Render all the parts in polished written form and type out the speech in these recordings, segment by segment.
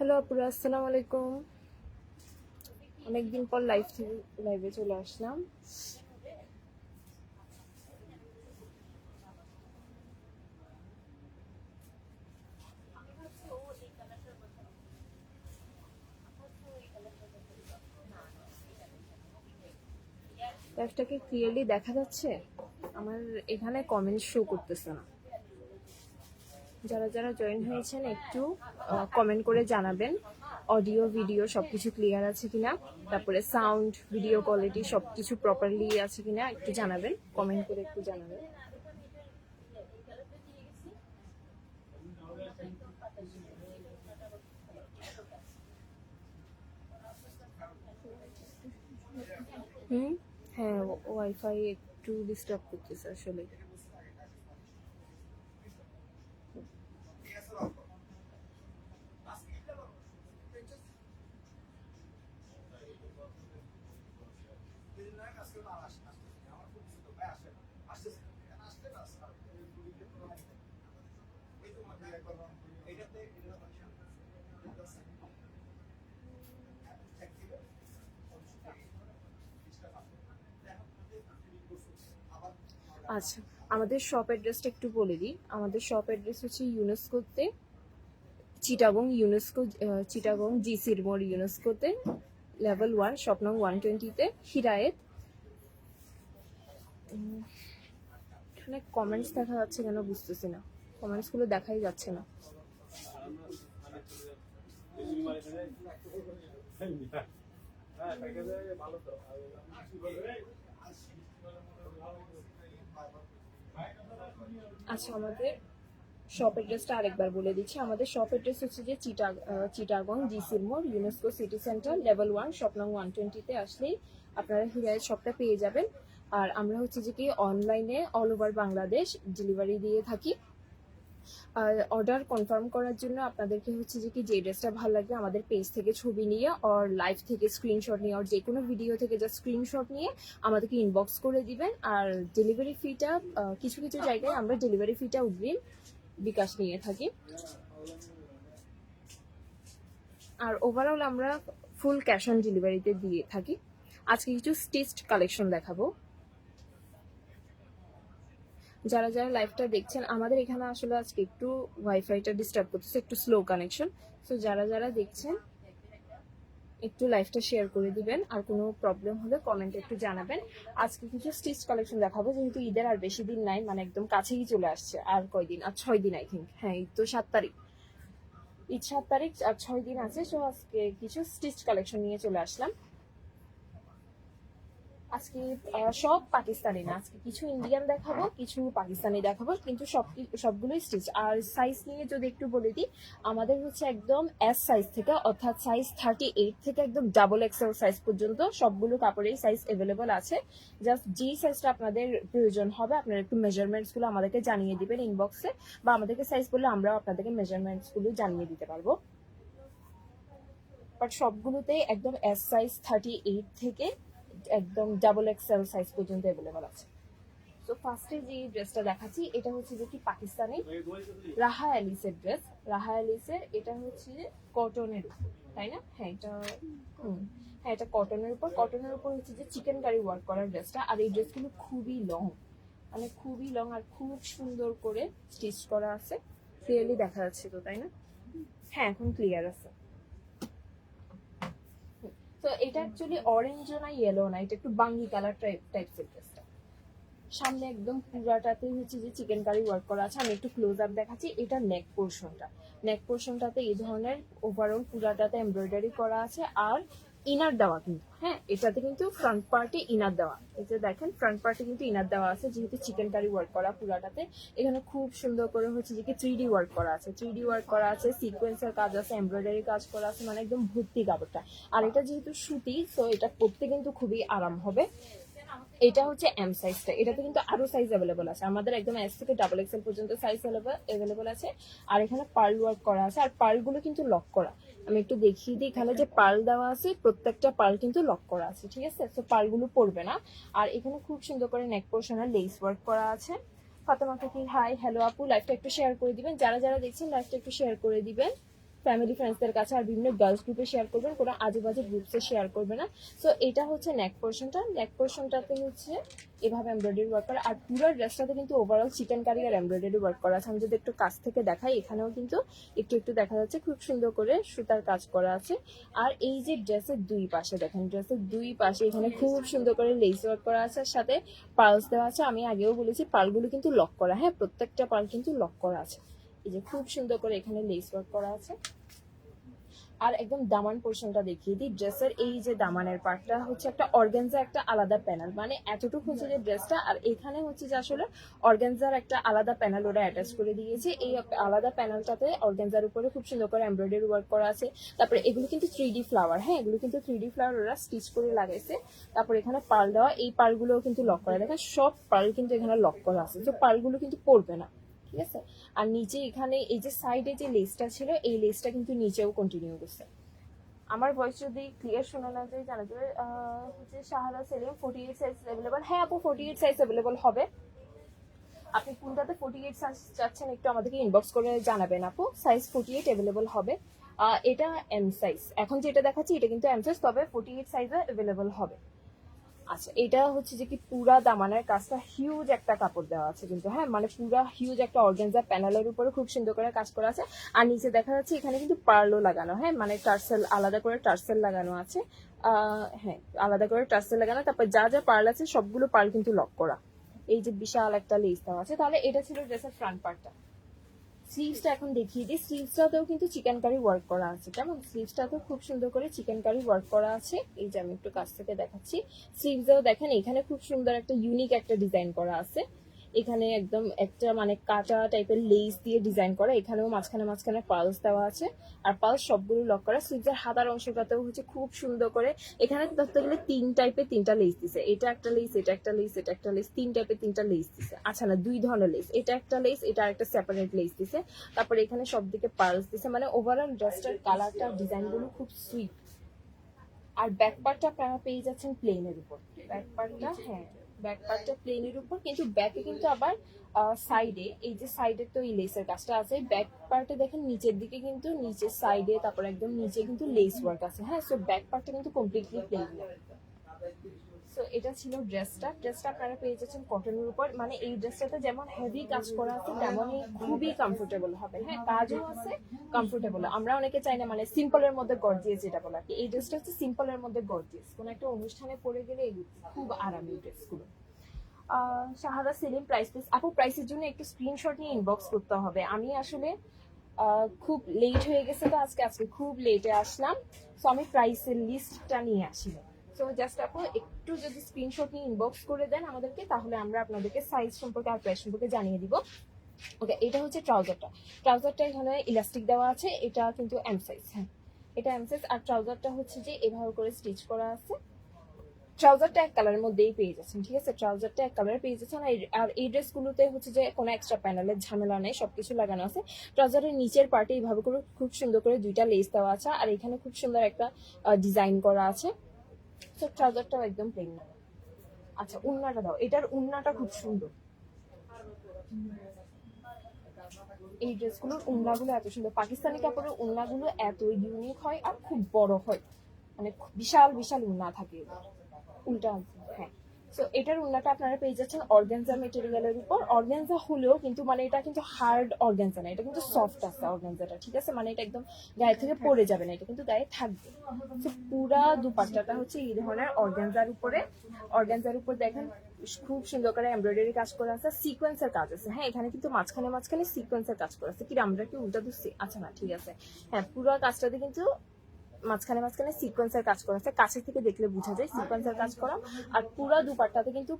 Hello আপুরা, আসসালামু আলাইকুম। অনেকদিন পর লাইভে চলে আসলাম। লাইভটাকে ক্লিয়ারলি দেখা যাচ্ছে? আমার এখানে কমেন্ট শো করতেছে না। যারা যারা জয়েন হয়েছেন একটু কমেন্ট করে জানাবেন অডিও ভিডিও সবকিছু ক্লিয়ার আছে কিনা, তারপরে সাউন্ড ভিডিও কোয়ালিটি সবকিছু প্রপারলি আছে কিনা একটু জানাবেন, কমেন্ট করে একটু জানাবেন। হ্যাঁ, ওয়াইফাই একটু ডিস্টার্ব করতেছে আসলে। আচ্ছা, আমাদের শপ অ্যাড্রেসটা একটু বলে দিই। আমাদের শপ অ্যাড্রেস হচ্ছে ইউনেস্কোতে, চিটাগং জিসির মোড় ইউনেস্কোতে, লেভেল 1, শপ নং 120-তে, হিরায়েত। এখানে কমেন্টস দেখা যাচ্ছে কেন বুঝতেছি না, কমেন্টসগুলো দেখাই যাচ্ছে না। আচ্ছা, আমাদের শপ অ্যাড্রেসটা আরেকবার বলে দিচ্ছি। আমাদের শপ অ্যাড্রেস হচ্ছে যে চিটাগং জিসির মোড় UNESCO city centre, level 1, shop নং 120-তে আসলেই আপনারা হিরায়েত শপটা পেয়ে যাবেন। আর আমরা হচ্ছে যে কি অনলাইনে অল ওভার বাংলাদেশ ডেলিভারি দিয়ে থাকি। আর অর্ডার কনফার্ম করার জন্য আপনাদেরকে হচ্ছে যে কি যে ড্রেসটা ভালো লাগে আমাদের পেজ থেকে ছবি নিয়ে আর লাইভ থেকে স্ক্রিনশট নিয়ে আর যে কোনো ভিডিও থেকে জাস্ট স্ক্রিনশট নিয়ে আমাদেরকে ইনবক্স করে দিবেন। আর ডেলিভারি ফিটা কিছু কিছু জায়গায় আমরা ডেলিভারি ফিটা অগ্রিম বিকাশ নিয়ে থাকি। আর ওভারঅল আমরা ফুল ক্যাশ অন ডেলিভারিতে দিয়ে থাকি। আজকে কিছু স্টিচড কালেকশন দেখাবো। যারা যারা লাইভটা দেখছেন, আমাদের এখানে আসলে আজকে একটু ওয়াইফাইটা ডিস্টার্ব করতেছে, একটু স্লো কানেকশন। সো যারা যারা দেখছেন একটু লাইভটা শেয়ার করে দিবেন, আর কোনো প্রবলেম হলে কমেন্টে একটু জানাবেন। আজকে কিছু স্টিচ কালেকশন দেখাবো, যেহেতু ঈদের আর বেশি দিন নাই, মানে একদম কাছেই চলে আসছে। আর কয়দিন? আর 6 দিন আই থিঙ্ক। হ্যাঁ, ঈদ তো 7 তারিখ, ঈদ 7 তারিখ, আর 6 দিন আছে। সো আজকে কিছু স্টিচ কালেকশন নিয়ে চলে আসলাম। আজকে সব পাকিস্তানি না, আজকে কিছু ইন্ডিয়ান দেখাবো, কিছু পাকিস্তানি দেখাবো, কিন্তু সবগুলোই স্টিচ। আর সাইজ নিয়ে যদি একটু বলে দিই, আমাদের হচ্ছে একদম এস সাইজ থেকে, অর্থাৎ সাইজ 38 থেকে একদম ডাবল এক্সেল সাইজ পর্যন্ত সবগুলো কাপড়ের সাইজ অ্যাভেলেবল আছে। জাস্ট যেই সাইজটা আপনাদের প্রয়োজন হবে আপনারা একটু মেজারমেন্টসগুলো আমাদেরকে জানিয়ে দিবেন ইনবক্সে, বা আমাদেরকে সাইজ বললে আমরাও আপনাদেরকে মেজারমেন্টসগুলো জানিয়ে দিতে পারবো। বাট সবগুলোতেই একদম এস সাইজ 38 থেকে একদম ডাবল এক্সেল সাইজ পর্যন্ত অ্যাভেলেবল আছে। তো ফার্স্টে যে ড্রেসটা দেখাচ্ছি এটা হচ্ছে যে কি পাকিস্তানি রাহা অ্যালিসের ড্রেস। রাহা অ্যালিসের এটা হচ্ছে কটনের উপর, তাই না? হ্যাঁ, এটা হ্যাঁ, এটা কটনের উপর হচ্ছে যে চিকেন কারি ওয়ার্ক করার ড্রেসটা। আর এই ড্রেসগুলো খুবই লং, মানে খুবই লং, আর খুব সুন্দর করে স্টিচ করা আছে। ক্লিয়ারলি দেখা যাচ্ছে তো, তাই না? হ্যাঁ, এখন ক্লিয়ার আছে। তো এটা অ্যাকচুয়ালি অরেঞ্জও না ইয়েলো না, এটা একটু বাঙ্গি কালার টাইপসের ড্রেসটা। সামনে একদম পুরাটাতেই হচ্ছে যে চিকেন কারি ওয়ার্ক করা আছে। আমি একটু ক্লোজ আপ দেখাচ্ছি। এটা নেক পোর্শনটাতে এই ধরনের ওভারঅল পুরাটাতে এমব্রয়ডারি করা আছে, আর ইনার দেওয়া কিন্তু, হ্যাঁ, এটাতে কিন্তু ফ্রন্ট পার্টে ইনার দেওয়া। এই যে দেখেন, ফ্রন্ট পার্টে কিন্তু ইনার দেওয়া আছে, যেহেতু চিকেন কারি ওয়ার্ক করা পুরাটাতে। এখানে খুব সুন্দর করে হচ্ছে যে 3D ওয়ার্ক করা আছে, সিকোয়েন্সের কাজ আছে, এমব্রয়ডারি কাজ করা আছে, মানে একদম ভর্তি কাপড়টা। আর এটা যেহেতু সুতি, তো এটা পরতে কিন্তু খুবই আরাম হবে। এটা হচ্ছে এম সাইজটা, এটাতে কিন্তু আরো সাইজ অ্যাভেলেবল আছে। আমাদের একদম এস থেকে ডাবল এক্সেল পর্যন্ত সাইজ অ্যাভেলেবল আছে। আর এখানে পার্ল ওয়ার্ক করা আছে, আর পার্লগুলো কিন্তু লক করা। আমি একটু দেখিয়ে দিই, এখানে যে পার্ল দেওয়া আছে প্রত্যেকটা পার্ল কিন্তু লক করা আছে, ঠিক আছে? তো পার্লগুলো পড়বে না। আর এখানে খুব সুন্দর করে নেক পোর্শনে লেস ওয়ার্ক করা আছে। ফাতেমা কি হাই, হ্যালো আপু, লাইভটা একটু শেয়ার করে দিবেন। যারা যারা দেখছেন লাইভটা একটু শেয়ার করে দিবেন। ফ্যামিলি ফ্রেন্ডসদের কাছে আর বিভিন্ন গার্লস গ্রুপে শেয়ার করবেন, কোনো আজেবাজে গ্রুপসে শেয়ার করবে না। সো এটা হচ্ছে নেক পোর্শনটাতে হচ্ছে এভাবে এমব্রয়ডারি ওয়ার্ক করা, আর পুরো ড্রেসটাতে কিন্তু ওভারঅল চিকেন কারি আর এমব্রয়ডারি ওয়ার্ক করা আছে। আমি যদি একটু কাছ থেকে দেখাই, এখানেও কিন্তু একটু একটু দেখা যাচ্ছে খুব সুন্দর করে সুতার কাজ করা আছে। আর এই যে ড্রেসের দুই পাশে দেখেন, ড্রেসের দুই পাশে এখানে খুব সুন্দর করে লেস ওয়ার্ক করা আছে, সাথে পার্লস দেওয়া আছে। আমি আগেও বলেছি পার্লগুলো কিন্তু লক করা, হ্যাঁ প্রত্যেকটা পার্ল কিন্তু লক করা আছে। এই যে খুব সুন্দর করে এখানে লেস ওয়ার্ক করা আছে। আর একদম দামান পোর্শনটা দেখিয়ে দিই। ড্রেসের এই যে দামানের পার্টটা হচ্ছে একটা অর্গানজা, একটা আলাদা প্যানেল, মানে এতটুকু হচ্ছে যে ড্রেসটা, আর এখানে হচ্ছে যে আসলে অর্গানজার একটা আলাদা প্যানেল ওরা অ্যাটাচ করে দিয়েছে। এই আলাদা প্যানেলটাতে অর্গানজার উপরে খুব সুন্দর করে এমব্রয়ডারি ওয়ার্ক করা আছে। তারপরে এগুলো কিন্তু 3D ফ্লাওয়ার, হ্যাঁ এগুলো কিন্তু 3D ফ্লাওয়ার ওরা স্টিচ করে লাগাইছে। তারপরে এখানে পার্ল দেওয়া, এই পার্লগুলোও কিন্তু লক করা, দেখেন সব পার্ল কিন্তু এখানে লক করা আছে, তো পার্লগুলো কিন্তু পড়বে না, ঠিক আছে। আর নিচে এখানে এই যে সাইডে যে লেসটা ছিল, এই লেসটা কিন্তু নিচেও কন্টিনিউ করছে। আমার ভয়েস যদি ক্লিয়ার শোনা না যায় জানা যাবে। হচ্ছে শাহাদা সেলিম 48 সাইজ অ্যাভেলেবল, হ্যাঁ আপু 48 সাইজ অ্যাভেলেবল হবে। আপনি কোনটাতে 48 সাইজ চাচ্ছেন একটু আমাদেরকে ইনবক্স করে জানাবেন আপু, সাইজ 48 অ্যাভেলেবল হবে। এটা এম সাইজ, এখন যেটা দেখাচ্ছি এটা কিন্তু এম সাইজ, তবে 48 সাইজে অ্যাভেলেবল হবে। আচ্ছা, এটা হচ্ছে যে কি পুরা দামানের কাজটা হিউজ একটা কাপড় দেওয়া আছে কিন্তু, হ্যাঁ মানে পুরা হিউজ একটা অর্গানজা প্যানেলের উপরে খুব সুন্দর করে কাজ করা আছে। আর নিচে দেখা যাচ্ছে এখানে কিন্তু পার্লও লাগানো, হ্যাঁ মানে টার্সেল, আলাদা করে টার্সেল লাগানো আছে। হ্যাঁ আলাদা করে টার্সেল লাগানো, তারপর যা যা পার্ল আছে সবগুলো পার্ল কিন্তু লক করা। এই যে বিশাল একটা লেস দেওয়া আছে। তাহলে এটা ছিল ড্রেসের ফ্রন্ট পার্টটা। স্লিভসটা এখন দেখিয়ে দিই। স্লিভসটাতেও কিন্তু চিকেন কারি ওয়ার্ক করা আছে, কেমন স্লিভসটাতেও খুব সুন্দর করে চিকেন কারি ওয়ার্ক করা আছে। এই যে আমি একটু কাছ থেকে দেখাচ্ছি, স্লিভসেও দেখেন এখানে খুব সুন্দর একটা ইউনিক একটা ডিজাইন করা আছে। এখানে একদম একটা মানে কাটা টাইপের লেস দিয়ে ডিজাইন করা, এখানেও মাঝখানে মাঝখানে পালস দেওয়া আছে, আর পালস সবগুলো লক করা। স্লিভসের হাতার অংশটাতেও হচ্ছে খুব সুন্দর করে, এখানে ধরতে গেলে তিন টাইপের তিনটা লেস দিছে, এটা একটা লেস, এটা একটা লেস, এটা একটা লেস, তিন টাইপের তিনটা লেস দিছে। আচ্ছা না, দুই ধরনের লেস, এটা একটা লেস, এটা একটা সেপারেট লেস দিছে। তারপরে এখানে সব দিকে পার্লস দিছে, মানে ওভারঅল ড্রেসটার কালারটা ডিজাইনগুলো খুব সুইট। আর ব্যাক পার্টটা আপনারা পেয়ে যাচ্ছেন প্লেনের উপর, ব্যাক পার্টটা, হ্যাঁ ব্যাক পার্টটা প্লেনের উপর, কিন্তু ব্যাকে কিন্তু আবার সাইডে, এই যে সাইডে তো এই লেসের কাজটা আছে, ব্যাক পার্টে দেখেন নিচের দিকে কিন্তু নিচের সাইডে, তারপর একদম নিচে কিন্তু লেস ওয়ার্ক আছে, হ্যাঁ সো ব্যাক পার্টটা কিন্তু কমপ্লিটলি প্লেন। সো এটা ছিল ড্রেসটা আপনারা পেয়ে যাচ্ছেন কটনের উপর, মানে এই ড্রেসটাতে যেমন হেভি কাজ করা আছে তেমনই খুবই কমফোর্টেবল হবে, হ্যাঁ কাজও আছে কমফোর্টেবল। আমরা অনেকে চাই না মানে সিম্পলের মধ্যে গর্জিয়াস যেটা বলা, কি এই ড্রেসটা হচ্ছে সিম্পলের মধ্যে গর্জিয়াস, কোনো একটা অনুষ্ঠানে পরে গেলে খুব আরামী ড্রেসগুলো। শাহাদা সেলিম প্রাইস প্লিজ আপু, প্রাইসের জন্য একটু স্ক্রিনশট নিয়ে ইনবক্স করতে হবে। আমি আসলে খুব লেট হয়ে গেছে তো আজকে খুব লেটে আসলাম, সো আমি প্রাইসের লিস্টটা নিয়ে আসিনি। সো জাস্ট আপু একটু যদি স্ক্রিনশট নিয়ে ইনবক্স করে দেন আমাদেরকে, তাহলে আমরা আপনাদেরকে সাইজ সম্পর্কে আর প্রাইস সম্পর্কে জানিয়ে দিব। ওকে, এটা হচ্ছে ট্রাউজারটা এখানে ইলাস্টিক দেওয়া আছে, এটা কিন্তু এম সাইজ, হ্যাঁ এটা এম সাইজ। আর ট্রাউজারটা হচ্ছে যে এভাবে করে স্টিচ করা আছে। ট্রাউজারটা এক কালারের মধ্যেই পেয়ে যাচ্ছেন, ঠিক আছে ট্রাউজারটা এক কালারে পেয়ে যাচ্ছেন। আর এই ড্রেসগুলোতে হচ্ছে যে কোনো এক্সট্রা প্যানেলের ঝামেলা নেই, সবকিছু লাগানো আছে। ট্রাউজারের নিচের পার্টে এইভাবে করে খুব সুন্দর করে দুইটা লেস দেওয়া আছে, আর এখানে খুব সুন্দর একটা ডিজাইন করা আছে। তো ট্রাউজারটাও একদম প্লেন না। আচ্ছা উন্নাটা দাও, এটার উন্নাটা খুব সুন্দর, এই ড্রেসগুলোর উন্নাগুলো এত সুন্দর, পাকিস্তানি কাপড়ের উন্নাগুলো এত ইউনিক হয় আর খুব বড় হয়, মানে বিশাল বিশাল উন্না থাকে উল্টা, হ্যাঁ। সো এটার উন্নাটা আপনারা পেয়ে যাচ্ছেন অর্গানজা মেটেরিয়ালের উপর। অর্গানজা হলেও কিন্তু মানে এটা কিন্তু হার্ড অর্গানজা না, এটা কিন্তু সফট আছে অর্গানজাটা, ঠিক আছে মানে এটা একদম গায়ে থেকে পড়ে যাবে না, এটা কিন্তু গায়ে থাকবে। তো পুরা দুপাট্টাটা হচ্ছে এই ধরনের অর্গানজার উপরে, অর্গানজার উপর দেখেন খুব সুন্দর করে এমব্রয়ডারি কাজ করা আছে, সিকোয়েন্সের কাজ আছে, হ্যাঁ এখানে কিন্তু মাঝখানে মাঝখানে সিকোয়েন্সের কাজ করা আছে। কি আমরা কি উল্টা দিচ্ছি? আচ্ছা না ঠিক আছে, হ্যাঁ পুরো কাজটাতে কিন্তু মাঝখানে মাঝখানে সিকোয়েন্সের কাজ করা আছে, কাছে থেকে দেখলে বোঝা যায় সিকোয়েন্সের কাজ করা। আর পুরো দুপাট্টাতে কিন্তু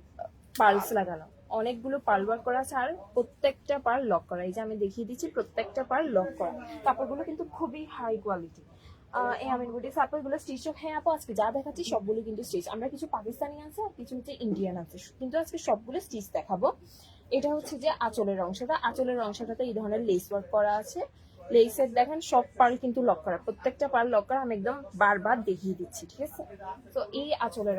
পার্লস লাগানো, অনেকগুলো পার্ল ওয়ার্ক করা আছে, আর প্রত্যেকটা পার্ল লক করা। এই যে আমি দেখিয়ে দিচ্ছি প্রত্যেকটা পার্ল লক করা। কাপড়গুলো কিন্তু খুবই হাই কোয়ালিটি। এই আমিন বুটিক কাপড়গুলো স্টিচ, হ্যাঁ আপু আজকে যা দেখাচ্ছি সবগুলো কিন্তু স্টিচ, আমরা কিছু পাকিস্তানি আছে আর কিছু হচ্ছে ইন্ডিয়ান আছে, কিন্তু আজকে সবগুলো স্টিচ দেখাবো। এটা হচ্ছে যে আঁচলের অংশটা, আঁচলের অংশটাতে এই ধরনের লেস ওয়ার্ক করা আছে। লেসের দেখেন সব পার্ল কিন্তু লক করা, প্রত্যেকটা পার্ল লক করা, আমি একদম বারবার দেখিয়ে দিচ্ছি, ঠিক আছে। তো এই আঁচলের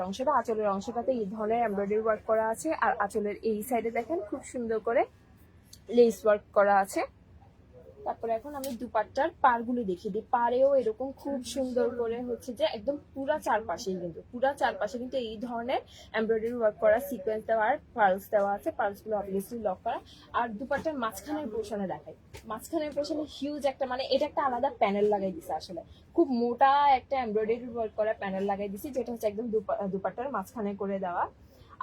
অংশটাতে এই ধরনের এমব্রয়ডারি ওয়ার্ক করা আছে, আর আঁচলের এই সাইডে দেখেন খুব সুন্দর করে লেস ওয়ার্ক করা আছে। তারপরে এখন আমি দুপাট্টার পাড়গুলো দেখিয়ে দিই। পাড়েও এরকম খুব সুন্দর করে হচ্ছে যে একদম পুরা চারপাশে কিন্তু এই ধরনের এমব্রয়ডারি ওয়ার্ক করা, সিকোয়েন্স দেওয়া আর পার্লস দেওয়া আছে। পার্লসগুলো অবভিয়াসলি লক করা। আর দুপাট্টার মাঝখানের পোর্শনে দেখাই, মাঝখানের পোর্শনে হিউজ একটা মানে এটা একটা আলাদা প্যানেল লাগাই দিছে, আসলে খুব মোটা একটা এমব্রয়ডারি ওয়ার্ক করা প্যানেল লাগাই দিছি, যেটা হচ্ছে একদম দুপাট্টার মাঝখানে করে দেওয়া।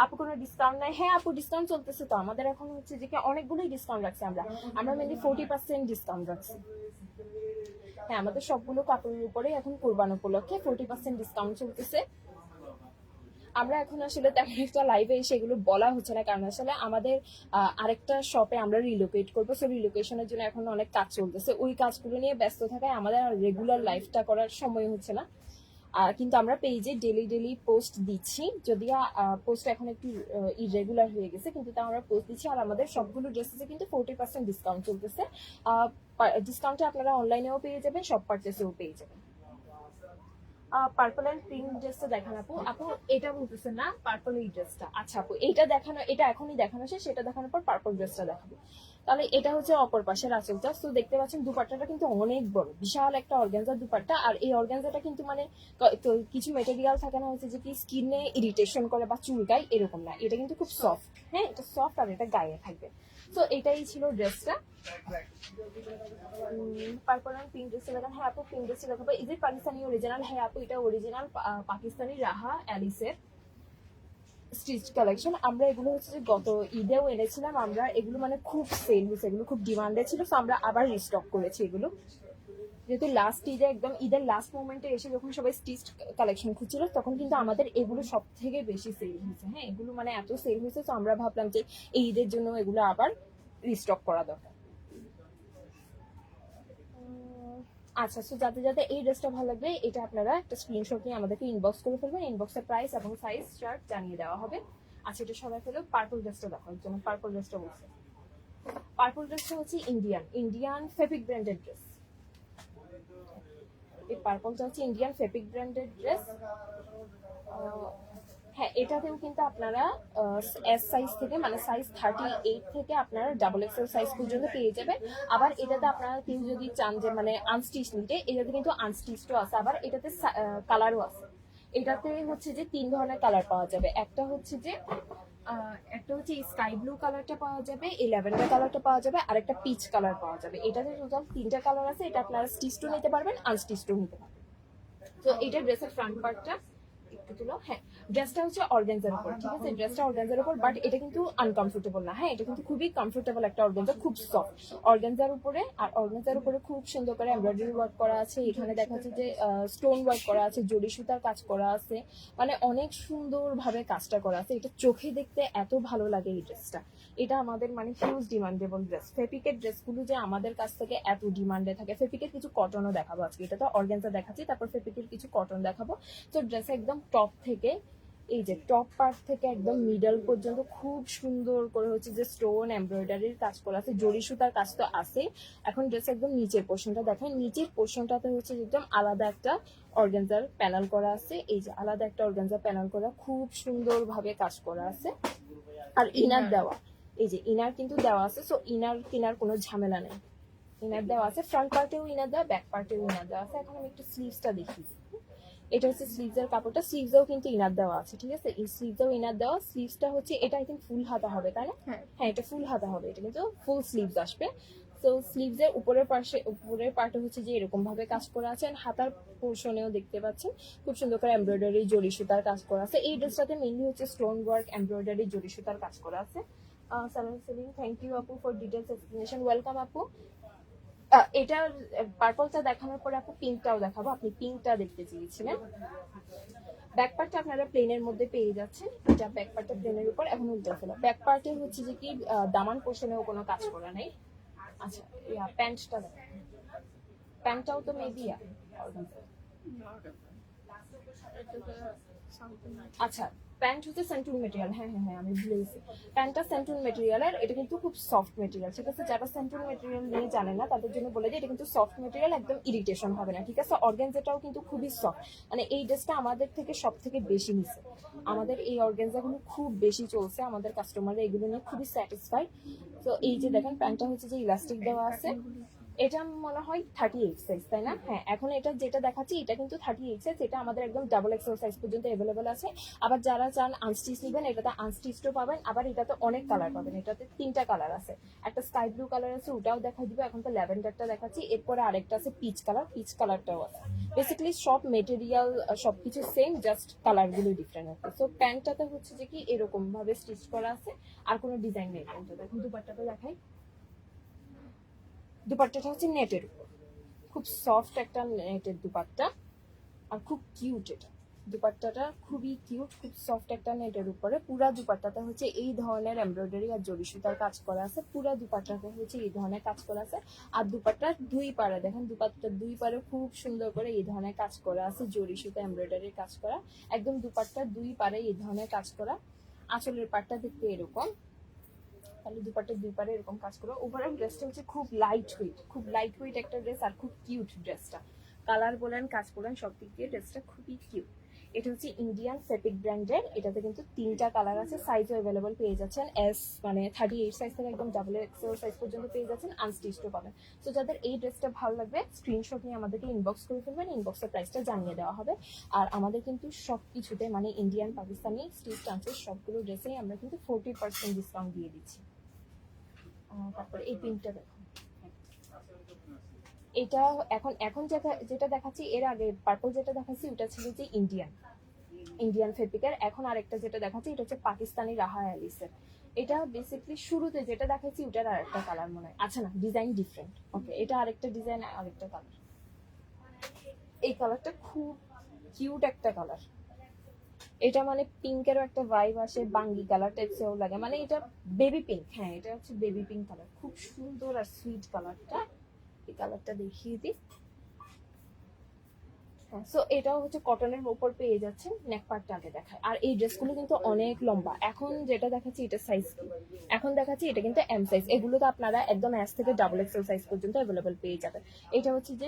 আপু কোনো ডিসকাউন্ট নাই? হ্যাঁ আপু, ডিসকাউন্ট চলতেছে তো আমাদের এখন হচ্ছে যে কি অনেকগুলোই ডিসকাউন্ট রাখছি আমরা মেনলি 40% ডিসকাউন্ট রাখছি। হ্যাঁ, আমাদের সবগুলো কাপড়ের উপরে এখন কোরবান উপলক্ষে 40% ডিসকাউন্ট চলতেছে। আমরা এখন আসলে তেমন একটা লাইভে সেগুলো বলা হচ্ছে না, কারণ আসলে আমাদের আরেকটা শপে আমরা রিলোকেট করবো, সো রিলোকেশনের জন্য এখন অনেক কাজ চলতেছে। ওই কাজগুলো নিয়ে ব্যস্ত থাকায় আমাদের রেগুলার লাইভটা করার সময় হচ্ছে না। কিন্তু আমরা পেজে ডেলি পোস্ট দিচ্ছি, যদিও পোস্ট এখন একটু ইরেগুলার হয়ে গেছে, কিন্তু তা আমরা পোস্ট দিচ্ছি। আর আমাদের সবগুলো ড্রেসেসে কিন্তু 40% ডিসকাউন্ট চলতেছে। ডিসকাউন্টে আপনারা অনলাইনেও পেয়ে যাবেন, সব পারচেসেও পেয়ে যাবেন। পার্পল এন্ড পিঙ্ক ড্রেসটা দেখান আপু। আপু এটা বলতেছেন না পার্পল এই ড্রেসটা? আচ্ছা আপু, এটা দেখানো, এটা এখনই দেখানো শেষ, সেটা দেখানোর পর পার্পল ড্রেসটা দেখাবো। তাহলে এটা হচ্ছে অপর পাশের আঁচলটা। তো দেখতে পাচ্ছেন দুপাট্টাটা কিন্তু অনেক বড়, বিশাল একটা অর্গানজা দুপাট্টা। আর এই অর্গানজাটা কিন্তু মানে কিছু মেটেরিয়াল থাকে না হচ্ছে যে কি স্কিনে ইরিটেশন করে বা চুলকায়, এরকম না, এটা কিন্তু খুব সফট। হ্যাঁ, এটা সফট আর এটা গায়ে থাকবে। তো এটাই ছিল ড্রেসটা। পার্পল এন্ড পিঙ্ক ড্রেসটা দেখান। হ্যাঁ আপু, পিঙ্ক ড্রেসটা দেখাবো। Is it Pakistani original? হ্যাঁ আপু, এটা অরিজিনাল পাকিস্তানি রাহা অ্যালিসের স্টিচ কালেকশন। আমরা এগুলো হচ্ছে যে গত ঈদেও এনেছিলাম, আমরা এগুলো মানে খুব সেল হয়েছে, এগুলো খুব ডিমান্ডে ছিল, তো আমরা আবার রিস্টক করেছি এগুলো, যেহেতু লাস্ট ঈদে একদম ঈদের লাস্ট মোমেন্টে এসে যখন সবাই স্টিচ কালেকশন খুঁজছিল, তখন কিন্তু আমাদের এগুলো সব থেকে বেশি সেল হয়েছে। হ্যাঁ, এগুলো মানে এত সেল হয়েছে, তো আমরা ভাবলাম যে এই ঈদের জন্য এগুলো আবার রিস্টক করা দরকার। আচ্ছা, সো যাদের এই ড্রেসটা ভালো লাগবে, এটা আপনারা একটা স্ক্রিনশট নিয়ে আমাদেরকে ইনবক্স করে ফেলবেন। ইনবক্সে প্রাইস এবং সাইজ চার্ট জানিয়ে দেওয়া হবে। আচ্ছা, এটা সবাই ফেলো। পার্পল ড্রেসটা দেখো, যেমন পার্পল ড্রেসটা বলছে। পার্পল ড্রেসটা হচ্ছে ইন্ডিয়ান ফেব্রিক ব্র্যান্ডেড ড্রেস। এই পার্পলটা হচ্ছে ইন্ডিয়ান ফেব্রিক ব্র্যান্ডেড ড্রেস। হ্যাঁ, এটাতেও কিন্তু আপনারা এস সাইজ থেকে মানে সাইজ 38 থেকে আপনারা ডাবল এক্সেল সাইজ পর্যন্ত পেয়ে যাবেন। আবার এটাতে আপনারা কেউ যদি চান যে মানে আনস্টিচ নিতে, এটাতে কিন্তু আনস্টিচও আছে, আবার এটাতে কালারও আছে। এটাতে হচ্ছে যে 3 ধরনের কালার পাওয়া যাবে। একটা হচ্ছে এই স্কাই ব্লু কালারটা পাওয়া যাবে, এই ল্যাভেন্ডার কালারটা পাওয়া যাবে, আর একটা পিচ কালার পাওয়া যাবে। এটাতে টোটাল 3টা কালার আছে। এটা আপনারা স্টিচও নিতে পারবেন, আনস্টিচও নিতে পারবেন। তো এটা ড্রেসের ফ্রন্ট পার্টটা একটু তুলো। হ্যাঁ, ড্রেসটা হচ্ছে অর্গানজার উপর, ঠিক আছে? ড্রেসটা অর্গানজার উপর, বাট এটা কিন্তু আনকমফোর্টেবল না। হ্যাঁ, এটা কিন্তু খুবই কমফোর্টেবল একটা অর্গানজা, খুব সফট অর্গানজার উপরে। আর অর্গানজার উপরে খুব সুন্দর করে এমব্রয়ডারি ওয়ার্ক করা আছে। এখানে দেখা যাচ্ছে যে স্টোন ওয়ার্ক করা আছে, জড়ি সুতার কাজ করা আছে, মানে অনেক সুন্দরভাবে কাজটা করা আছে। এটা চোখে দেখতে এত ভালো লাগে এই ড্রেসটা। এটা আমাদের মানে হিউজ ডিমান্ডেবল ড্রেস। ফেব্রিকের ড্রেসগুলো যে আমাদের কাছ থেকে এত ডিমান্ডে থাকে। ফেব্রিকের কিছু কটনও দেখাবো আজকে, এটা তো অর্গানজা দেখাচ্ছি, তারপর ফেব্রিকের কিছু কটন দেখাবো। তো ড্রেসে একদম টপ থেকে এই যে টপ পার্ট থেকে একদম মিডল পর্যন্ত খুব সুন্দর করে হচ্ছে যে স্টোন এমব্রয়ডারির কাজ করা আছে, জড়ি সুতার কাজ তো আছে। এখন ড্রেস একদম নিচের পোর্শনটা দেখেন। নিচের পোর্শনটাতে হচ্ছে একদম আলাদা একটা অর্গানজার প্যানেল করা আছে। এই যে আলাদা একটা অর্গানজার প্যানেল করা, খুব সুন্দরভাবে কাজ করা আছে। আর ইনার দেওয়া, এই যে ইনার কিন্তু দেওয়া আছে, সো ইনার কেনার কোনো ঝামেলা নেই। ইনার দেওয়া আছে, ফ্রন্ট পার্টেও ইনার দেওয়া, ব্যাক পার্টেও ইনার দেওয়া আছে। এখন আমি একটু স্লিভসটা দেখি। এটা হচ্ছে স্লিভসের কাপড়টা, স্লিভসেও কিন্তু ইনার দেওয়া আছে, ঠিক আছে? এই স্লিভসেও ইনার দেওয়া। স্লিভসটা হচ্ছে এটা আই থিঙ্ক ফুল হাতা হবে, তাই না? হ্যাঁ, এটা ফুল হাতা হবে, এটা কিন্তু ফুল স্লিভস আসবে। তো স্লিভসের উপরের পার্টে হচ্ছে যে এরকম ভাবে কাজ করা আছে। হাতার পোর্শনেও দেখতে পাচ্ছেন খুব সুন্দর করে এমব্রয়ডারি জড়ি সুতার কাজ করা আছে। এই ড্রেসটাতে মেইনলি হচ্ছে স্টোন ওয়ার্ক এমব্রয়ডারি জড়ি সুতার কাজ করা আছে। সালাম সেলিম, থ্যাংক ইউ আপু ফর ডিটেলস এক্সপ্লেনেশন। ওয়েলকাম আপু। এটার পার্পলটা দেখানোর পরে আপু পিঙ্কটাও দেখাবো। আপনি পিঙ্কটা দেখতে চেয়েছিলেন। ব্যাক পার্টটা আপনারা প্লেনের মধ্যে পেয়ে যাচ্ছেন। এটা ব্যাক পার্টটা প্লেনের উপর। এখন উল্টে ফেলা। ব্যাক পার্টে হচ্ছে যে কি দামান পোর্শনেও কোনো কাজ করা নেই। আচ্ছা, প্যান্টটা দেখো। প্যান্টটাও তো মেবি আচ্ছা, প্যান্ট হচ্ছে সেন্টুন মেটেরিয়াল। হ্যাঁ হ্যাঁ হ্যাঁ, আমি ভুলে গেছি। প্যান্টটা সেন্টুন মেটেরিয়ালের, এটা কিন্তু খুব সফট মেটেরিয়াল, ঠিক আছে? যারা সেন্টুন মেটেরিয়াল নিয়ে জানে না তাদের জন্য বলে দিই, এটা কিন্তু সফট মেটেরিয়াল, একদম ইরিটেশন হবে না, ঠিক আছে? অর্গানজাটাও কিন্তু খুবই সফট। মানে এই ড্রেসটা আমাদের থেকে সব থেকে বেশি নিছে। আমাদের এই অর্গানজাগুলো খুব বেশি চলছে, আমাদের কাস্টমাররা এগুলো নিয়ে খুবই স্যাটিসফাইড। তো এই যে দেখেন প্যান্টটা হচ্ছে যে ইলাস্টিক দেওয়া আছে। এটা মনে হয় 38 সাইজ, তাই না? হ্যাঁ, এখন এটা যেটা দেখাচ্ছি এটা কিন্তু 38 সাইজ। এটা আমাদের একদম ডাবল এক্সেল সাইজ পর্যন্ত অ্যাভেলেবল আছে। আবার যারা চান আনস্টিচ নেবেন, এটাতে আনস্টিচও পাবেন। আবার এটাতে অনেক কালার পাবেন, এটাতে 3টা কালার আছে। একটা স্কাই ব্লু কালার আছে, ওটাও দেখাই দিবে। এখন তো ল্যাভেন্ডারটা দেখাচ্ছি, এরপরে আরেকটা আছে পিচ কালার, পিচ কালারটাও আছে। বেসিক্যালি সব মেটেরিয়াল সবকিছু সেম, জাস্ট কালারগুলো ডিফারেন্ট আছে। সো প্যান্টটাতে হচ্ছে যে কি এরকম ভাবে স্টিচ করা আছে, আর কোনো ডিজাইন নেই প্যান্টটাতে। এখন দুপাট্টাটা দেখাই। দুপাট্টাটা হচ্ছে নেটের উপর, খুব সফট একটা নেটের দুপাট্টা, আর খুব কিউট। এটা দুপাট্টাটা খুবই কিউট, খুব সফট একটা নেটের উপরে। পুরা দুপাট্টাতে হচ্ছে এই ধরনের এমব্রয়ডারি আর জরি সুতার কাজ করা আছে। পুরা দুপাট্টাতে হচ্ছে এই ধরনের কাজ করা আছে। আর দুপাট্টার দুই পাড়ে দেখেন, দুপাট্টার দুই পাড়ে খুব সুন্দর করে এই ধরনের কাজ করা আছে, জরি সুতা এমব্রয়ডারির কাজ করা। একদম দুপাট্টার দুই পাড়ে এই ধরনের কাজ করা। আঁচলের পাটটা দেখতে এরকম, তাহলে দুপাট্টার দুই পারে এরকম কাজ করো। ওভারঅল ড্রেসটা হচ্ছে খুব লাইট ওয়েট, খুব লাইট ওয়েট একটা ড্রেস, আর খুব কিউট ড্রেসটা। কালার বলেন, কাজ বলেন, সব দিক দিয়ে ড্রেসটা খুবই কিউট। এটা হচ্ছে ইন্ডিয়ান ফেব্রিক ব্র্যান্ডের। এটাতে কিন্তু 3টা কালার আছে, সাইজও অ্যাভেলেবল পেয়ে যাচ্ছেন। এস মানে 38 সাইজ থেকে একদম ডাবল এক্সেল সাইজ পর্যন্ত পেয়ে যাচ্ছেন, আনস্টিচও পাবেন। তো যাদের এই ড্রেসটা ভালো লাগবে, স্ক্রিনশট নিয়ে আমাদেরকে ইনবক্স করে ফেলবেন, ইনবক্সের প্রাইসটা জানিয়ে দেওয়া হবে। আর আমাদের কিন্তু সব কিছুতে মানে ইন্ডিয়ান, পাকিস্তানি, স্টিচ, ট্রান্সের সবগুলো ড্রেসেই আমরা কিন্তু 40% ডিসকাউন্ট দিয়ে দিচ্ছি। তারপরে এই পিঙ্কটা দেখো, এটা এখন এখন যেটা দেখাচ্ছি, এর আগে পার্পল যেটা দেখাচ্ছি ওটা ছিল যে ইন্ডিয়ান ফেব্রিকের। এখন আরেকটা যেটা দেখাচ্ছি এটা হচ্ছে পাকিস্তানি রাহা অ্যালিসের। এটা বেসিক্যালি শুরুতে যেটা দেখাচ্ছি ওটার আরেকটা কালার মনে হয়, আচ্ছা না, ডিজাইন ডিফারেন্ট। ওকে, এটা আরেকটা ডিজাইন, আরেকটা কালার। এই কালারটা খুব কিউট একটা কালার। এটা মানে পিঙ্কেরও একটা ভাইব আসে, বাঙ্গি কালার টাইপসেও লাগে, মানে এটা বেবি পিঙ্ক। হ্যাঁ, এটা হচ্ছে বেবি পিঙ্ক কালার, খুব সুন্দর আর সুইট কালারটা। এই কালারটা দেখিয়ে দিই। হ্যাঁ, সো এটাও হচ্ছে কটনের উপর পেয়ে যাচ্ছেন। নেক পার্টটা আগে দেখায়। আর এই ড্রেসগুলো কিন্তু অনেক লম্বা। এখন যেটা দেখাচ্ছি এটা সাইজ কি, এখন দেখাচ্ছি এটা কিন্তু এম সাইজ। এগুলো তো আপনারা একদম এস থেকে ডাবল এক্সেল সাইজ পর্যন্ত অ্যাভেলেবল পেয়ে যাবেন। এটা হচ্ছে যে